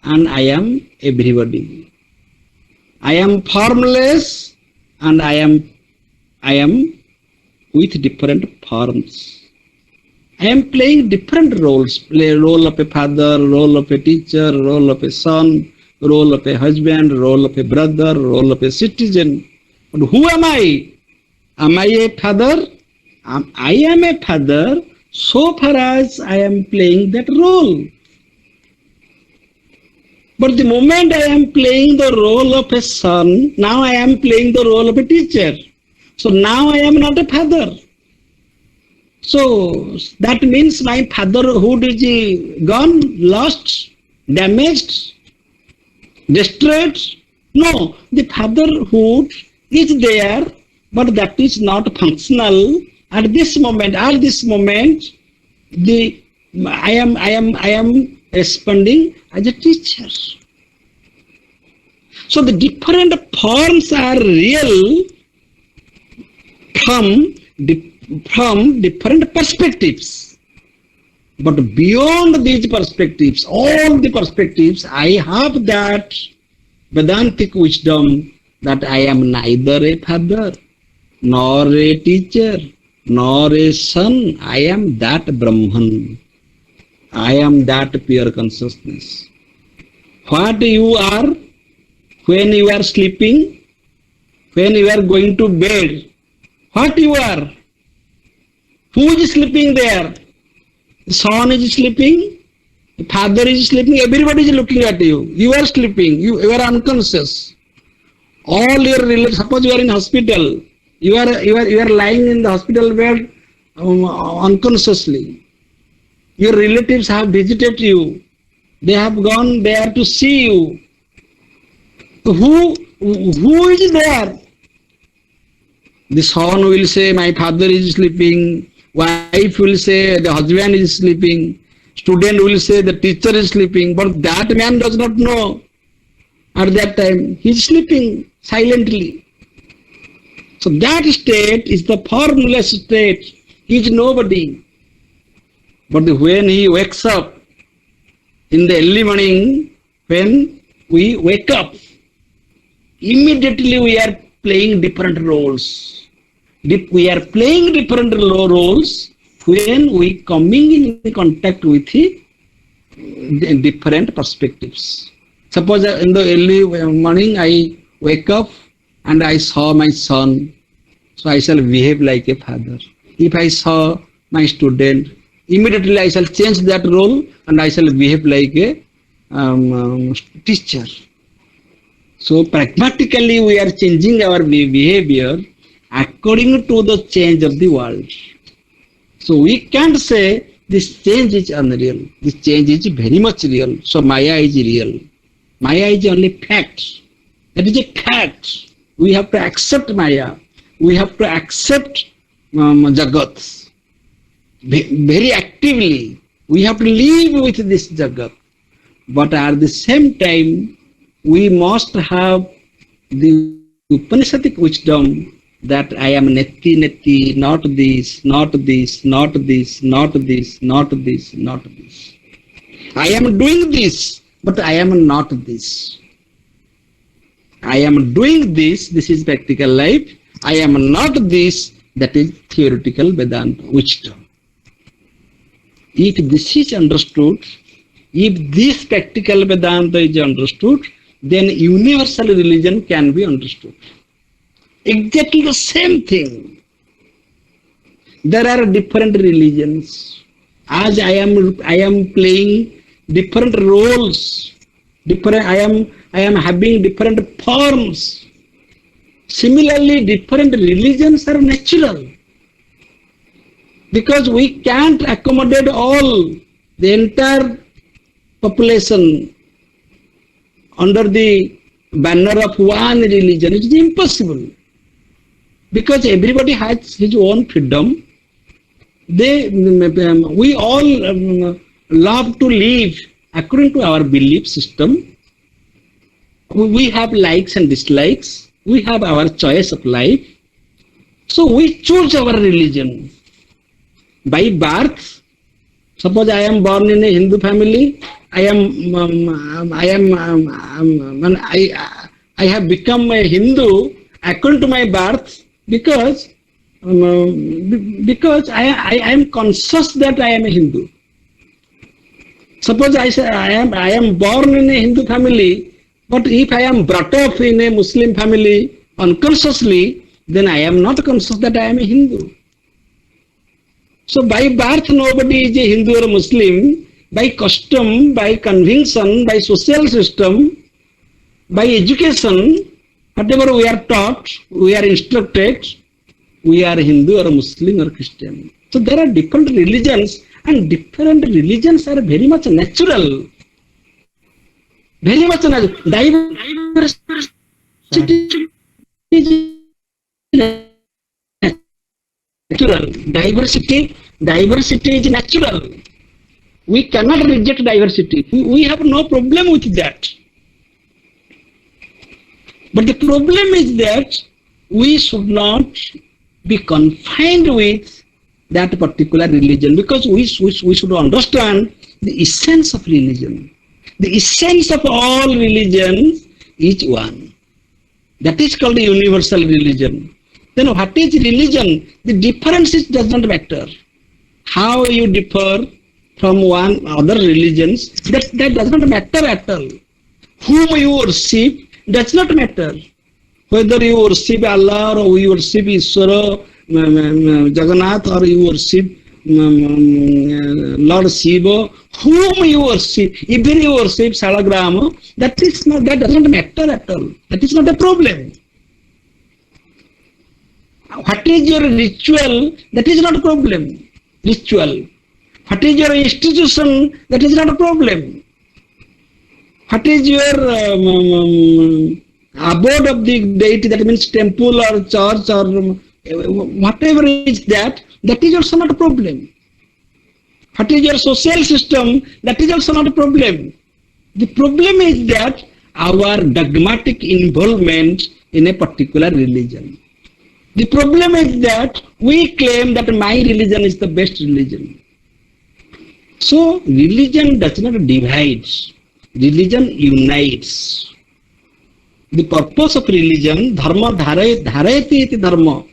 and I am everybody. I am formless and I am with different forms. I am playing different roles, play role of a father, role of a teacher, role of a son, role of a husband, role of a brother, role of a citizen. But who am I? Am I a father? I am a father so far as I am playing that role. But the moment I am playing the role of a son, now I am playing the role of a teacher. So now I am not a father. So that means my fatherhood is gone, lost, damaged, destroyed. No, the fatherhood is there, but that is not functional at this moment. At this moment, I am responding as a teacher. So the different forms are real from different perspectives. But beyond these perspectives, all the perspectives, I have that Vedantic wisdom that I am neither a father, nor a teacher, nor a son. I am that Brahman. I am that pure consciousness. What you are when you are sleeping, when you are going to bed, what you are? Who is sleeping there? The son is sleeping, the father is sleeping, everybody is looking at you. You are sleeping, you are unconscious. All your relatives, suppose you are in hospital, you are lying in the hospital bed unconsciously. Your relatives have visited you. They have gone there to see you. Who is there? The son will say, my father is sleeping. Wife will say, the husband is sleeping. Student will say, the teacher is sleeping. But that man does not know. At that time, he is sleeping silently. So that state is the formless state. He is nobody. But when he wakes up in the early morning, when we wake up, immediately we are playing different roles. We are playing different roles when we coming in contact with the different perspectives. Suppose in the early morning I wake up and I saw my son, so I shall behave like a father. If I saw my student, immediately I shall change that role and I shall behave like a teacher. So pragmatically we are changing our behavior according to the change of the world. So we can't say this change is unreal. This change is very much real. So Maya is real. Maya is only fact. That is a fact. We have to accept Maya. We have to accept Jagat. Very actively. We have to live with this Jagat. But at the same time, we must have the Upanishadic wisdom that I am neti neti, not this, not this, not this, not this, not this, not this. I am doing this, but I am not this. I am doing this, this is practical life. I am not this, that is theoretical Vedanta wisdom. If this is understood, if this practical Vedanta is understood, then universal religion can be understood. Exactly the same thing. There are different religions. As I am playing different roles. I am having different forms. Similarly, different religions are natural. Because we can't accommodate all, the entire population under the banner of one religion. It is impossible. Because everybody has his own freedom. We all love to live according to our belief system. We have likes and dislikes. We have our choice of life. So we choose our religion. By birth, suppose I am born in a Hindu family, I have become a Hindu according to my birth, because I am conscious that I am a Hindu. Suppose I say I am born in a Hindu family, but if I am brought up in a Muslim family unconsciously, then I am not conscious that I am a Hindu. So by birth nobody is a Hindu or a Muslim. By custom, by conviction, by social system, by education, whatever we are taught, we are instructed, we are Hindu or Muslim or Christian. So there are different religions, and different religions are very much natural. Very much natural. Diversity is natural. Diversity is natural. We cannot reject diversity. We have no problem with that. But the problem is that we should not be confined with that particular religion, because we should understand the essence of religion. The essence of all religions is one. That is called a universal religion. Then what is religion? The differences does not matter. How you differ from one other religions, that does not matter at all. Whom you worship does not matter. Whether you worship Allah or you worship Ishvara, Jagannath, or you worship Lord Shiva, whom you worship, even you worship Salagrama, that does not matter at all. That is not a problem. What is your ritual? That is not a problem. Ritual. What is your institution? That is not a problem. What is your abode of the deity? That means temple or church or whatever is that is also not a problem. What is your social system? That is also not a problem. The problem is that our dogmatic involvement in a particular religion. The problem is that we claim that my religion is the best religion. So religion does not divide. Religion unites. The purpose of religion, dharma dharayati iti dharma.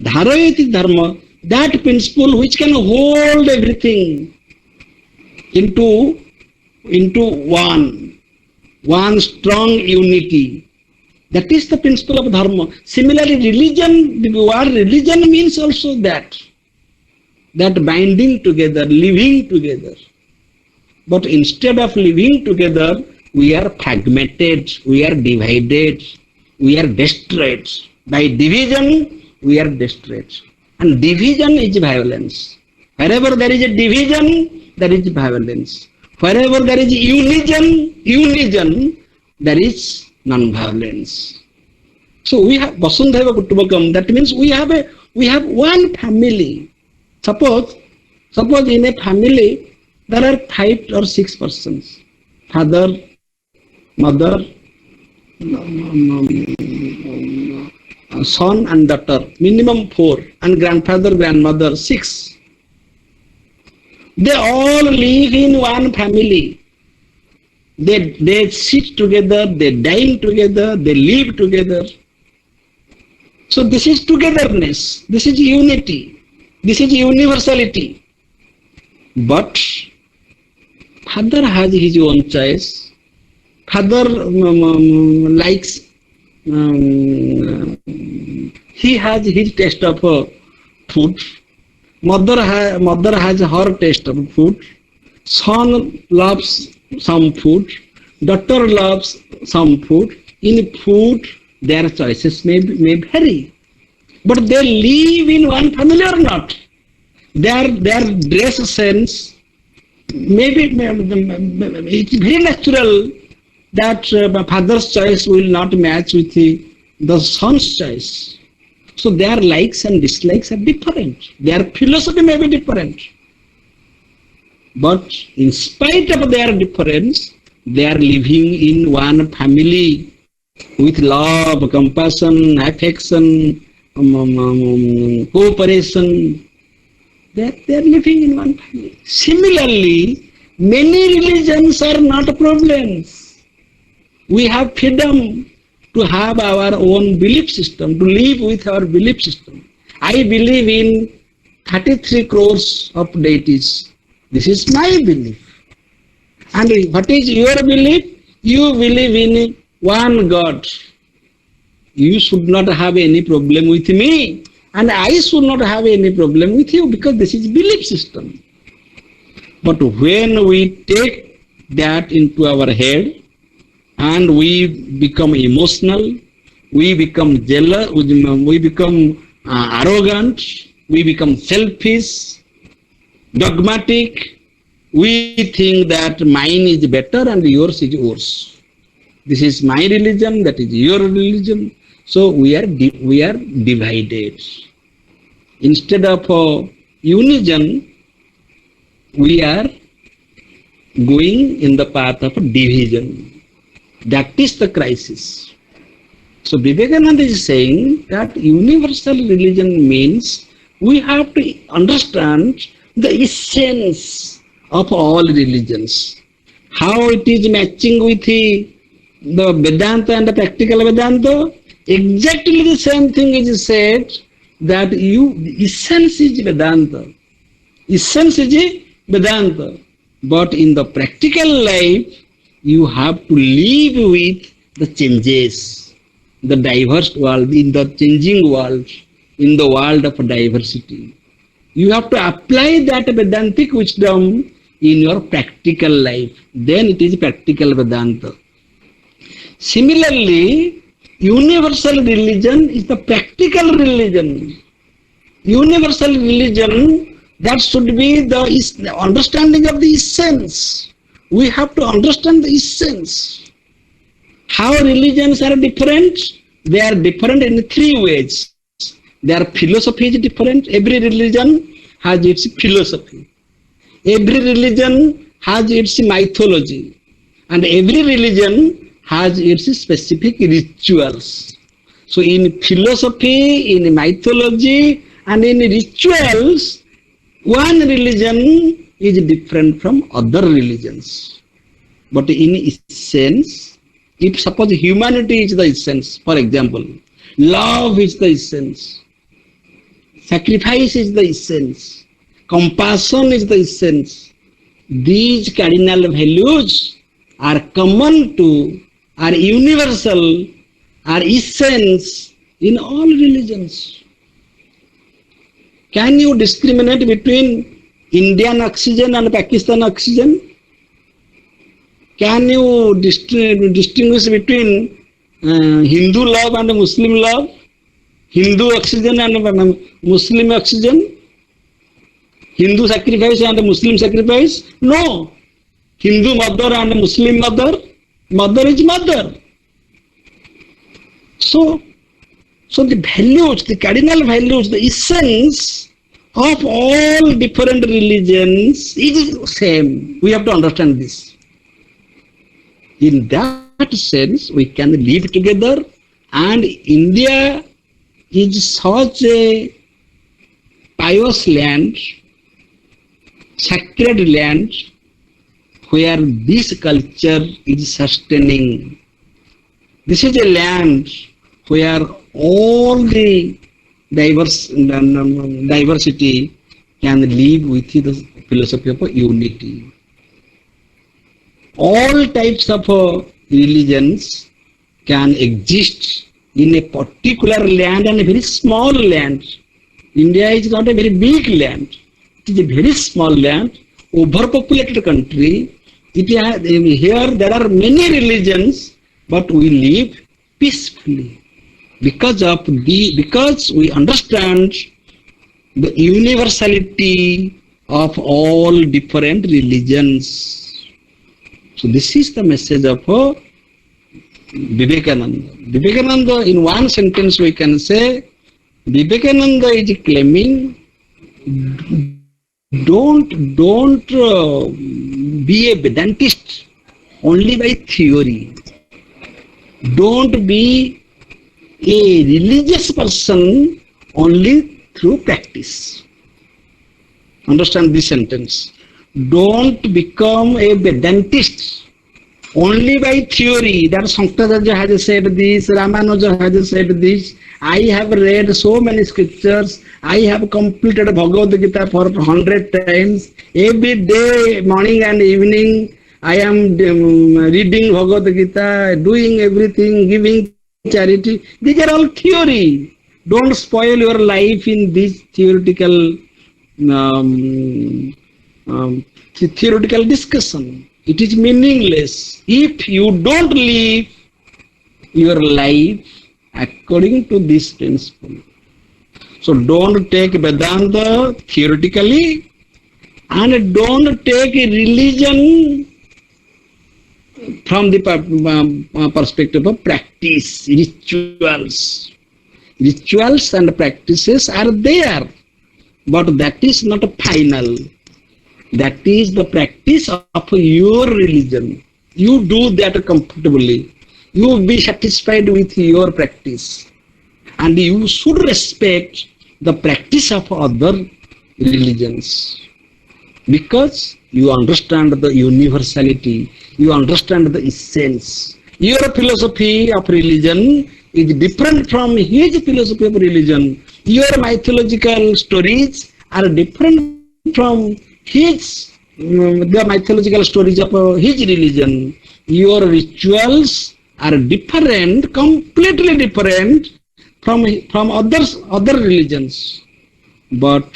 Dharayati dharma, that principle which can hold everything into one strong unity. That is the principle of dharma. Similarly, religion, the word religion means also that binding together, living together. But instead of living together, we are fragmented, we are divided, we are destroyed. By division, we are destroyed. And division is violence. Wherever there is a division, there is violence. Wherever there is union, there is non-violence. So we have Vasundhaiva Kutumbakam. That means we have one family. Suppose in a family there are 5 or 6 persons: father, mother, son and daughter, minimum 4, and grandfather, grandmother 6. They all live in one family. They sit together, they dine together, they live together. So this is togetherness, this is unity, this is universality. But father has his own choice. Father likes, he has his taste of food. Mother has her taste of food. Son loves some food. Daughter loves some food. In food, their choices may vary. But they live in one family or not. Their dress sense, maybe it's very natural that father's choice will not match with the son's choice. So their likes and dislikes are different. Their philosophy may be different. But in spite of their difference, they are living in one family with love, compassion, affection, cooperation. They are living in one family. Similarly, many religions are not problems. We have freedom to have our own belief system, to live with our belief system. I believe in 33 crores of deities. This is my belief. And what is your belief? You believe in one God. You should not have any problem with me, and I should not have any problem with you, because this is belief system. But when we take that into our head and we become emotional, we become jealous, we become arrogant, we become selfish, dogmatic, we think that mine is better and yours is worse. This is my religion, that is your religion. So we are divided. Instead of unison, we are going in the path of division. That is the crisis. So Vivekananda is saying that universal religion means we have to understand the essence of all religions. How it is matching with the Vedanta and the practical Vedanta. Exactly the same thing is said, that essence is Vedanta. Essence is Vedanta. But in the practical life, you have to live with the changes, the diverse world, in the changing world, in the world of diversity. You have to apply that Vedantic wisdom in your practical life. Then it is practical Vedanta. Similarly, universal religion is the practical religion. Universal religion, that should be the understanding of the essence. We have to understand the essence. How religions are different? They are different in three ways. Their philosophy is different. Every religion has its philosophy. Every religion has its mythology. And every religion has its specific rituals. So in philosophy, in mythology, and in rituals, one religion is different from other religions. But in essence, if suppose humanity is the essence, for example, love is the essence, sacrifice is the essence, compassion is the essence, these cardinal values are common to, are universal, are essence in all religions. Can you discriminate between Indian oxygen and Pakistan oxygen? Can you distinguish between Hindu love and Muslim love? Hindu oxygen and Muslim oxygen? Hindu sacrifice and Muslim sacrifice? No. Hindu mother and Muslim mother? Mother is mother. So the values, the cardinal values, the essence of all different religions is same. We have to understand this. In that sense, we can live together, and India is such a pious land, sacred land, where this culture is sustaining. This is a land where all the diversity can live with the philosophy of unity. All types of religions can exist in a particular land, and a very small land. India is not a very big land. It is a very small land, overpopulated country. Here there are many religions, but we live peacefully because we understand the universality of all different religions. So this is the message of Vivekananda. Vivekananda, in one sentence we can say, Vivekananda is claiming, don't be a Vedantist only by theory. Don't be a religious person only through practice. Understand this sentence. Don't become a Vedantist Only by theory that Sankaracharya has said this, Ramanuja has said this. I have read so many scriptures. I have completed Bhagavad Gita for 100 times. Every day, morning and evening, I am reading Bhagavad Gita, doing everything, giving charity. These are all theory. Don't spoil your life in this um, theoretical discussion. It is meaningless if you don't live your life according to this principle. So don't take Vedanta theoretically and don't take religion from the perspective of practice, rituals. Rituals and practices are there, but that is not final. That is the practice of your religion. You do that comfortably. You will be satisfied with your practice. And you should respect the practice of other religions. Because you understand the universality. You understand the essence. Your philosophy of religion is different from his philosophy of religion. Your mythological stories are different from the mythological stories of his religion. Your rituals are different, completely different from other religions. But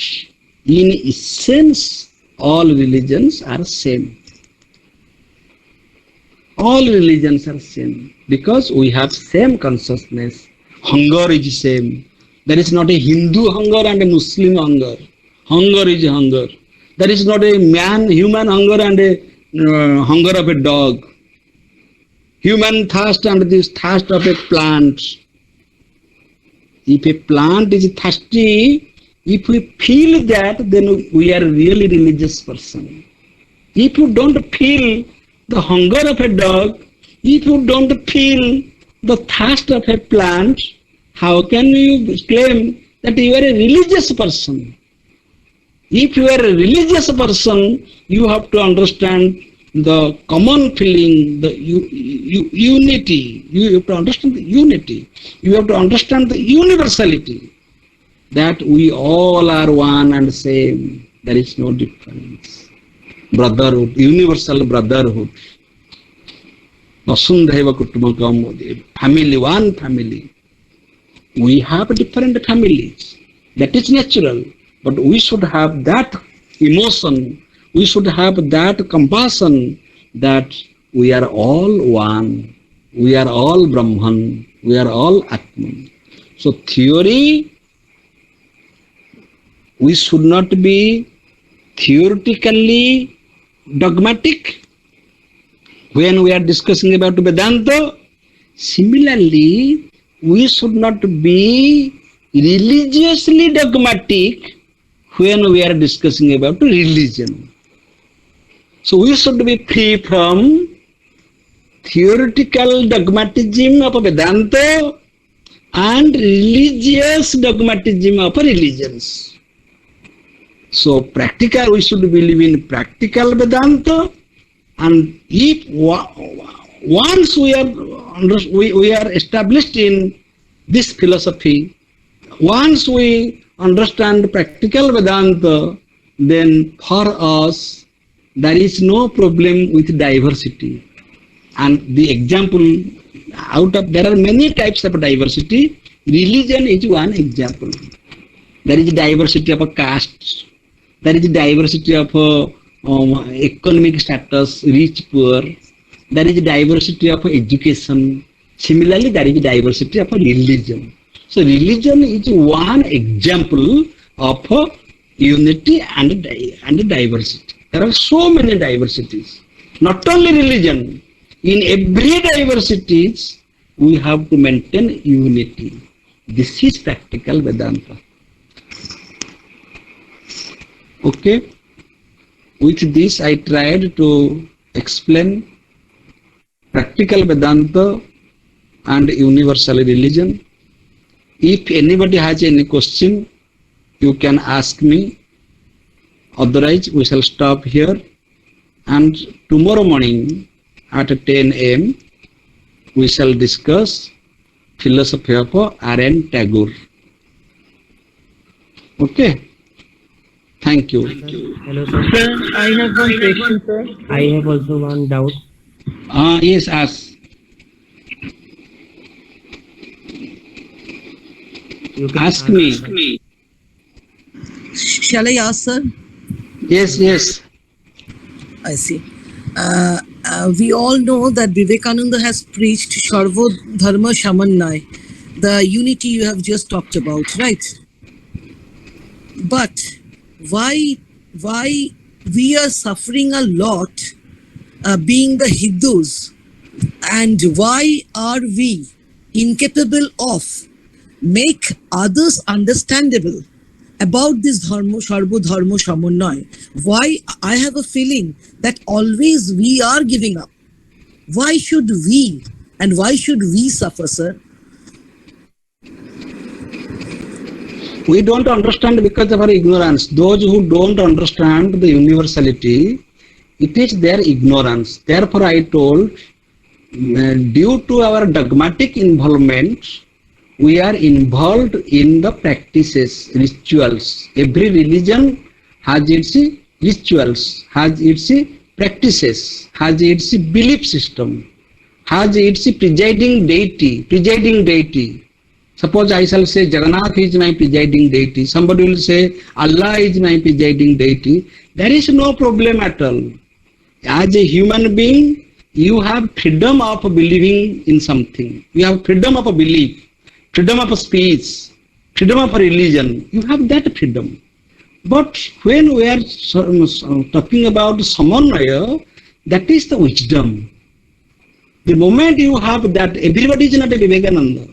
in essence, all religions are same. All religions are same because we have same consciousness. Hunger is same. There is not a Hindu hunger and a Muslim hunger. Hunger is hunger. There is not a human hunger and a hunger of a dog. Human thirst and this thirst of a plant. If a plant is thirsty, if we feel that, then we are a really religious person. If you don't feel the hunger of a dog, if you don't feel the thirst of a plant, how can you claim that you are a religious person? If you are a religious person, you have to understand the common feeling, the unity. You have to understand the unity. You have to understand the universality. That we all are one and same. There is no difference. Brotherhood, universal brotherhood. Vasundhaiva Kutumbakam, family, one family. We have different families. That is natural. But we should have that emotion. We should have that compassion that we are all one. We are all Brahman. We are all Atman. So theory, we should not be theoretically dogmatic when we are discussing about Vedanta. Similarly, we should not be religiously dogmatic when we are discussing about religion. So we should be free from theoretical dogmatism of Vedanta and religious dogmatism of religions. So practical, we should believe in practical Vedanta, and if once we are established in this philosophy, once we understand practical Vedanta, then for us there is no problem with diversity. And the example there are many types of diversity. Religion is one example. There is diversity of caste. There is diversity of economic status, rich, poor. There is diversity of education. Similarly, there is diversity of religion. So religion is one example of unity and diversity. There are so many diversities. Not only religion. In every diversities, we have to maintain unity. This is practical Vedanta. Okay. With this, I tried to explain practical Vedanta and universal religion. If anybody has any question, you can ask me. Otherwise, we shall stop here. And tomorrow morning, at 10 a.m. we shall discuss philosophy of R.N. Tagore. Okay. Thank you. Hello, sir. Sir, I have one question, sir. I have also one doubt. Yes, ask. You can Ask me. Shall I ask, sir? Yes. I see. We all know that Vivekananda has preached Sarva Dharma Samannay, the unity you have just talked about, right? But why we are suffering a lot being the Hindus, and why are we incapable of make others understandable about this dharma, sarva dharma samannay? Why I have a feeling that always we are giving up. Why should we and why should we suffer, sir? We don't understand because of our ignorance. Those who don't understand the universality, it is their ignorance. Therefore, I told, due to our dogmatic involvement, we are involved in the practices, rituals. Every religion has its rituals, has its practices, has its belief system, has its presiding deity. Suppose I shall say Jagannath is my presiding deity. Somebody will say Allah is my presiding deity. There is no problem at all. As a human being, you have freedom of believing in something. You have freedom of belief, freedom of speech, freedom of religion. You have that freedom. But when we are talking about samanaya, that is the wisdom. The moment you have that, everybody is not a Vivekananda.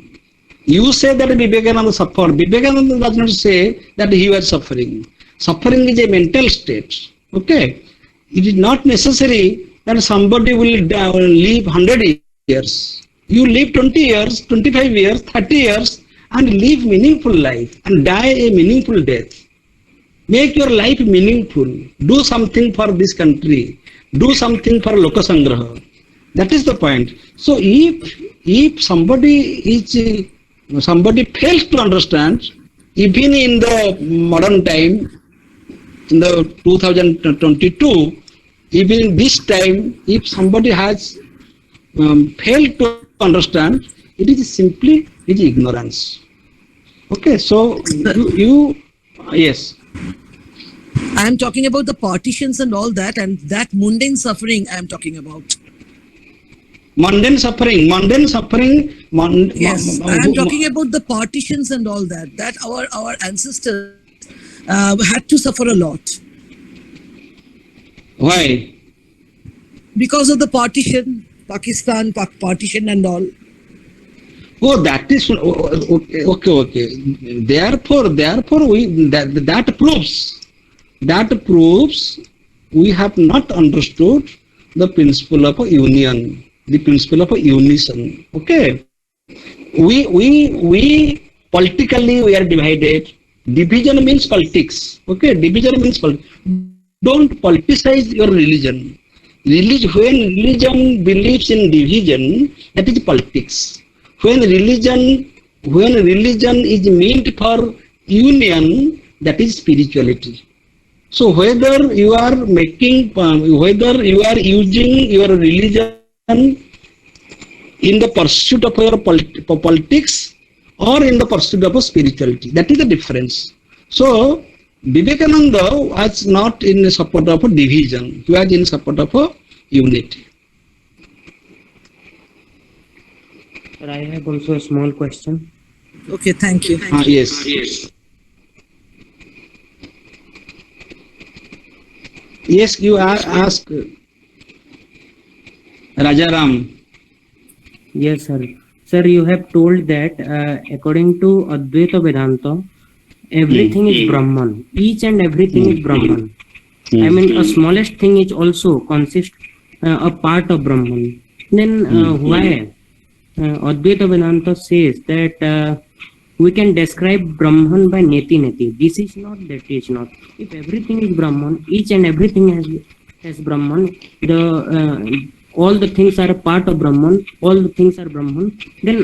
You say that Vivekananda suffered. Vivekananda does not say that he was suffering. Suffering is a mental state. Okay? It is not necessary that somebody will live 100 years. You live 20 years, 25 years, 30 years and live meaningful life and die a meaningful death. Make your life meaningful. Do something for this country. Do something for Lokasangraha. That is the point. So if somebody fails to understand, even in the modern time, in the 2022, even this time, if somebody has failed to understand, it is simply ignorance. Okay, so yes. I am talking about the partitions and all that, and that mundane suffering I am talking about. Mundane suffering. Yes, I am talking about the partitions and all that. That our ancestors had to suffer a lot. Why? Because of the partition, Pakistan, partition and all. Oh, that is okay. Therefore, that proves we have not understood the principle of union, the principle of unison. Okay, we politically we are divided. Division means politics. Okay, division means politics. Don't politicize your religion. When religion believes in division, that is politics. When religion is meant for union, that is spirituality. So whether you are using your religion in the pursuit of your politics or in the pursuit of spirituality, that is the difference. So Vivekananda was not in support of division, he was in support of unity. Sir, I have also a small question. Okay, thank you. Yes. Yes, you ask Rajaram. Yes, sir. Sir, you have told that according to Advaita Vedanta, everything is Brahman. Each and everything is Brahman. I mean, a smallest thing is also consists a part of Brahman. Then why Advaita Vedanta says that we can describe Brahman by neti. This is not, that is not. If everything is Brahman, each and everything has Brahman, all the things are a part of Brahman, all the things are Brahman, then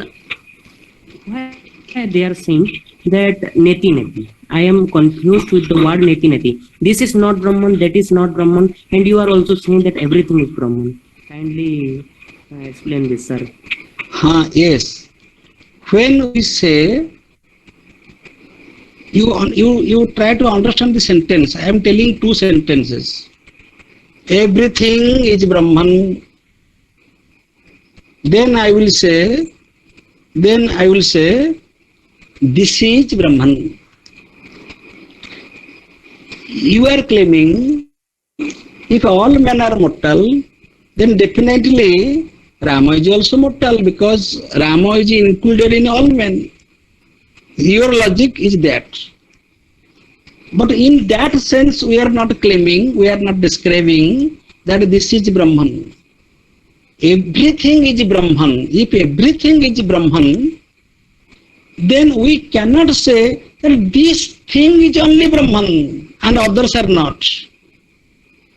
why they are saying that neti neti? I am confused with the word neti neti. This is not Brahman, that is not Brahman, and you are also saying that everything is Brahman. Kindly explain this, sir. Yes. When we say, you try to understand the sentence. I am telling two sentences. Everything is Brahman. Then I will say, this is Brahman. You are claiming, if all men are mortal, then definitely Rama is also mortal, because Rama is included in all men. Your logic is that. But in that sense, we are not claiming, we are not describing that this is Brahman. Everything is Brahman. If everything is Brahman, then we cannot say that this thing is only Brahman and others are not.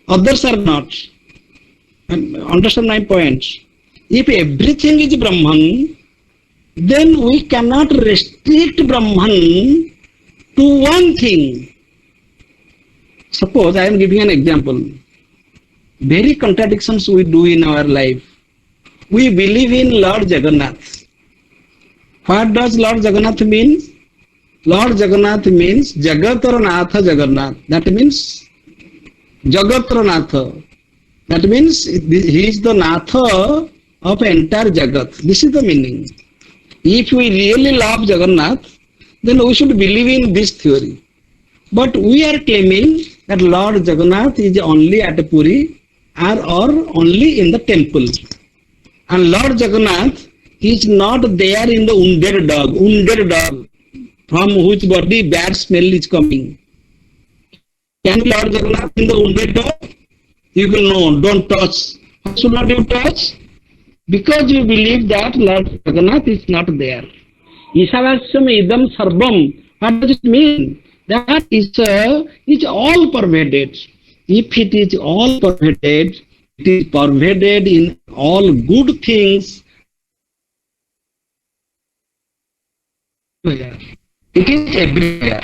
Others are not. Understand my point? If everything is Brahman, then we cannot restrict Brahman to one thing. Suppose I am giving an example. Very contradictions we do in our life. We believe in Lord Jagannath. What does Lord Jagannath mean? Lord Jagannath means Jagatarnatha Jagannath. That means Jagatarnatha. That means he is the Natha of entire Jagat. This is the meaning. If we really love Jagannath, then we should believe in this theory. But we are claiming that Lord Jagannath is only at Puri or only in the temple. And Lord Jagannath is not there in the wounded dog, from whose body bad smell is coming. Can Lord Jagannath in the wounded dog? You will know, don't touch. Why should not you touch? Because you believe that Lord Jagannath is not there. Isavasyam idam sarvam. What does it mean? That is all pervaded. If it is all pervaded, it is pervaded in all good things. It is everywhere.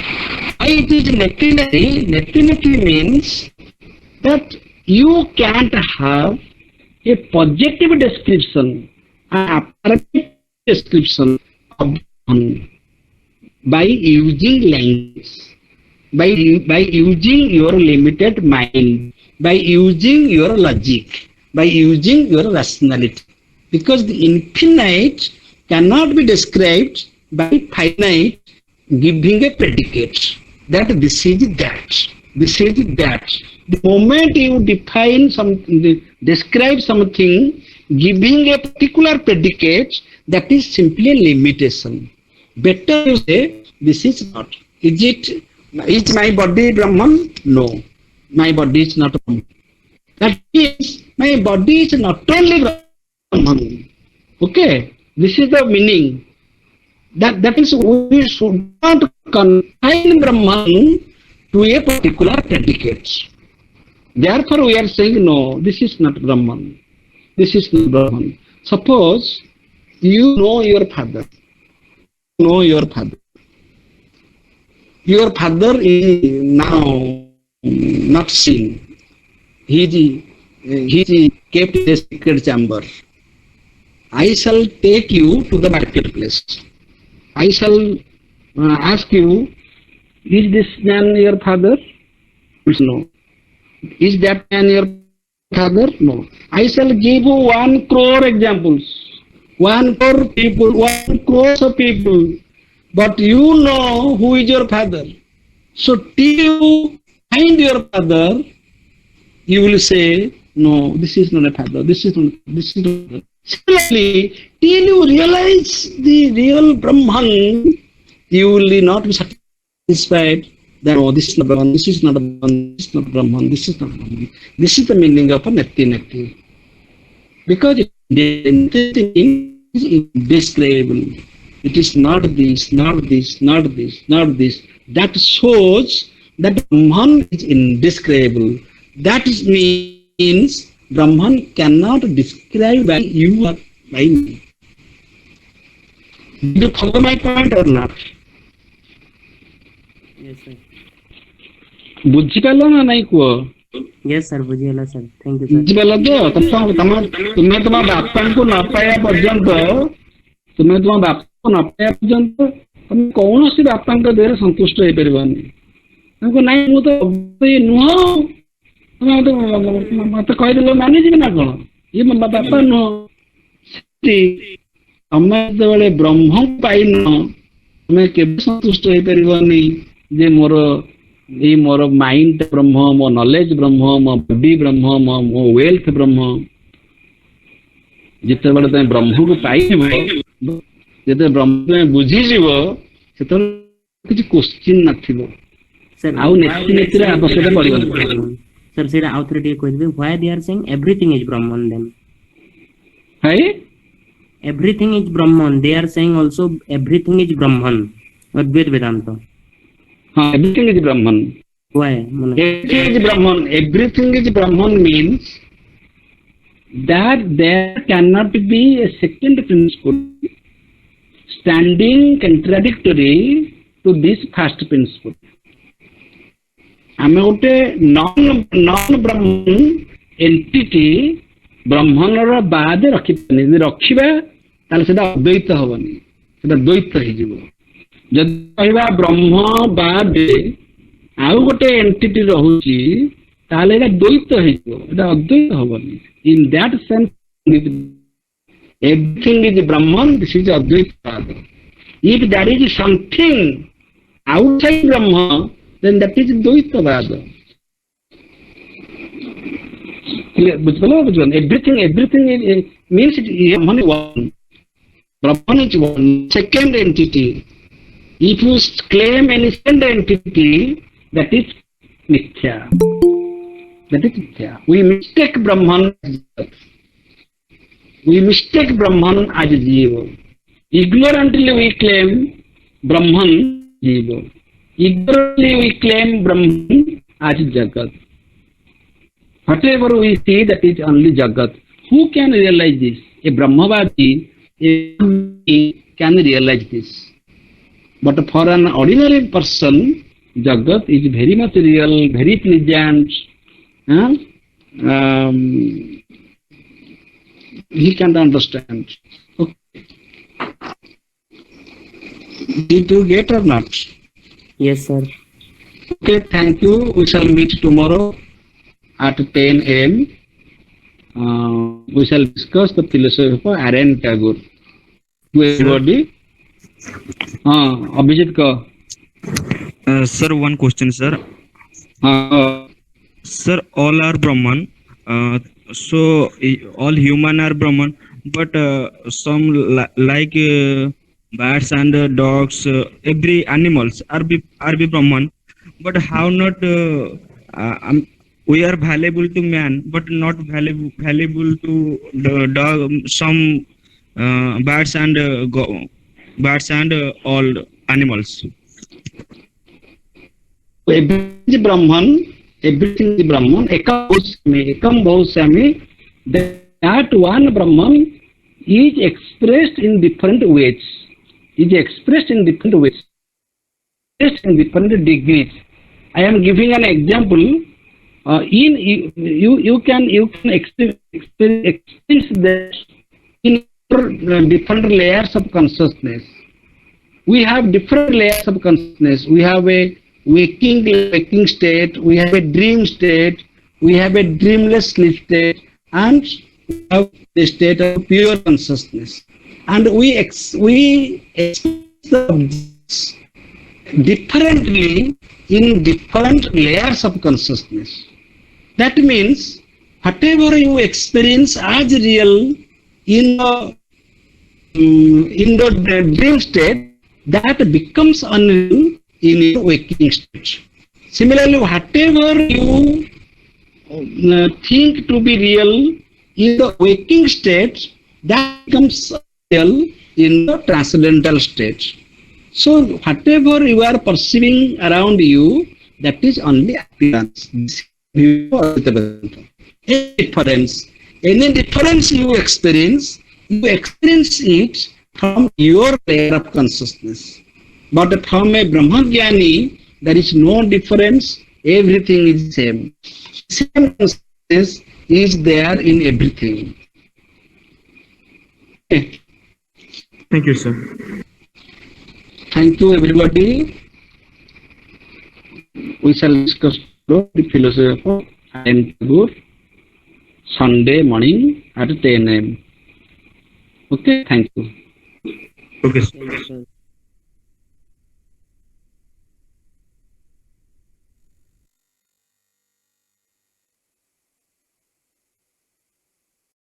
Why it is neti-neti? Neti-neti means that you can't have a positive description, an apparent description of Brahman by using language, by using your limited mind, by using your logic, by using your rationality. Because the infinite cannot be described by finite giving a predicate, that this is that, this is that. The moment you define something, describe something, giving a particular predicate, that is simply a limitation. Better you say, this is not. Is my body Brahman? No. My body is not Brahman. That means my body is not only Brahman. Okay? This is the meaning. That means we should not confine Brahman to a particular predicate. Therefore we are saying, no, this is not Brahman. This is not Brahman. Suppose you know your father. Know your father. Your father is now not seen. He is kept in a secret chamber. I shall take you to the marketplace. I shall ask you, is this man your father? No. Is that man your father? No. I shall give you 1 crore examples. 1 crore people, 1 crore of people. But you know who is your father. So till you find your father, you will say, no, this is not a father, this is not. Similarly, till you realize the real Brahman, you will not be satisfied that, oh, this is not Brahman, this is not Brahman, this is not Brahman, this is not Brahman. This is the meaning of a neti-neti. Because the is indescribable. It is not this, not this, not this, not this. That shows that Brahman is indescribable. That means Brahman cannot describe by you or by me. Did you follow my point or not? Yes, sir. ବୁଝିପାରିଲ ନା ନାଇଁ କୁହ? Yes, sir. ବୁଝିଗଲା sir. Thank you, sir. ବୁଝିପାରିଲ ତ? ତୁମେ ତମ ବାପାଙ୍କୁ ନ ପାଇବା ପର୍ଯ୍ୟନ୍ତ ତୁମେ ତମ ବାପାଙ୍କୁ ନ ପାଇବା ପର୍ଯ୍ୟନ୍ତ ତମେ କୌଣସି ବାପାଙ୍କ ଦେହରେ ସନ୍ତୁଷ୍ଟ ହେଇପାରିବନି। ତାଙ୍କୁ ନାଇଁ ମୁଁ ତ ନୁହଁ, ମତେ କହିଦେଲେ ମାନିଯିବି ନା କଣ? ଇଏ ମୋ ବାପା ନୁହଁ। ତମେ ଯେତେବେଳେ ବ୍ରହ୍ମକୁ ପାଇନ ତମେ କେବେ ସନ୍ତୁଷ୍ଟ ହେଇପାରିବନି ଯେ ମୋର ମାଇଣ୍ଡ ବ୍ରହ୍ମ, ମୋ ନଲେଜ ବ୍ରହ୍ମ, ମୋ ବଡି ବ୍ରହ୍ମ, ମୋ ୱେଲ୍ଥ ବ୍ରହ୍ମ। ଯେତେବେଳେ ତମେ ବ୍ରହ୍ମକୁ ପାଇଯିବ, ଯେତେବେଳେ ବ୍ରହ୍ମ ତମେ ବୁଝିଯିବ, ସେତେବେଳେ କିଛି କୋଶ୍ଚିନ୍ ନଥିବ, ଆଉ ନେତିର ଆବଶ୍ୟକତା ପଡିବନି। Sir, ସେଇଟା ଆଉ ଥରେ ଟିକେ କହିଦେବେ, why they are saying everything is Brahman then? Everything is Brahman. They are saying also everything is Brahman. Advaita Vedanta. Everything is Brahman. Why? Everything is Brahman. Everything is Brahman means that there cannot be a second principle standing contradictory to this first principle. ଆମେ ଗୋଟେ non ବ୍ରହ୍ମନ୍ entity ବ୍ରହ୍ମଣର ବାଦ ରଖିପାରିନି। ଯଦି ରଖିବା ତାହେଲେ ସେଟା ଅଦ୍ୱୈତ ହବନି, ସେଟା ଦ୍ୱୈତ ହେଇଯିବ। ଯଦି କହିବା ବ୍ରହ୍ମ ବାଦେ ଆଉ ଗୋଟେ ଏଣ୍ଟିଟି ରହୁଛି ତାହେଲେ ଏଟା ଦ୍ୱୈତ ହେଇଯିବ, ଏଟା ଅଦ୍ୱୈତ ହବନି। In that sense everything is Brahman, this is Advaita. If there is something outside Brahma, then that is Dvaita Vada. Everything means Brahman is one. Brahman is one, second entity. If you claim any second entity, that is Mithya. That is Mithya. We mistake Brahman as Jat. We mistake Brahman as Jiva. Ignorantly we claim Brahman Jiva. Ignorantly we claim Brahman as Jagat. Whatever we see, that is only Jagat. Who can realize this? A Brahmavadi can realize this. But for an ordinary person, Jagat is very much real, very pleasant. He can't understand. Okay. Did you get or not? Yes, sir. Okay, thank you. We shall meet tomorrow at 10 a.m. We shall discuss the philosophy of Aryan Tagore. To everybody. Abhijit ka. Sir, one question, sir. Sir, all are Brahman. So all human are Brahman, but some like bats and dogs, every animals are be Brahman. But how not? We are valuable to man, but not valuable to the dog. Some bats and all animals. Everything is Brahman. Everything is Brahman. Ekam Bhusami. That one Brahman is expressed in different ways. Expressed in different degrees. I am giving an example. You can experience that in different layers of consciousness. We have different layers of consciousness. We have a waking state, we have a dream state, we have a dreamless sleep state, and we have the state of pure consciousness. And we express differently in different layers of consciousness. That means whatever you experience as real in the dream state, that becomes unreal in your waking state. Similarly, whatever you think to be real in the waking state, that becomes real in the transcendental state. So whatever you are perceiving around you, that is only appearance. Any difference you experience it from your layer of consciousness. But from a Brahmajnani, there is no difference, everything is same. Same consciousness is there in everything. Okay. Thank you, sir. Thank you, everybody. We shall discuss the philosophy of Tagore Sunday morning at 10 a.m. Okay, thank you. Okay, sir. Thank you, sir.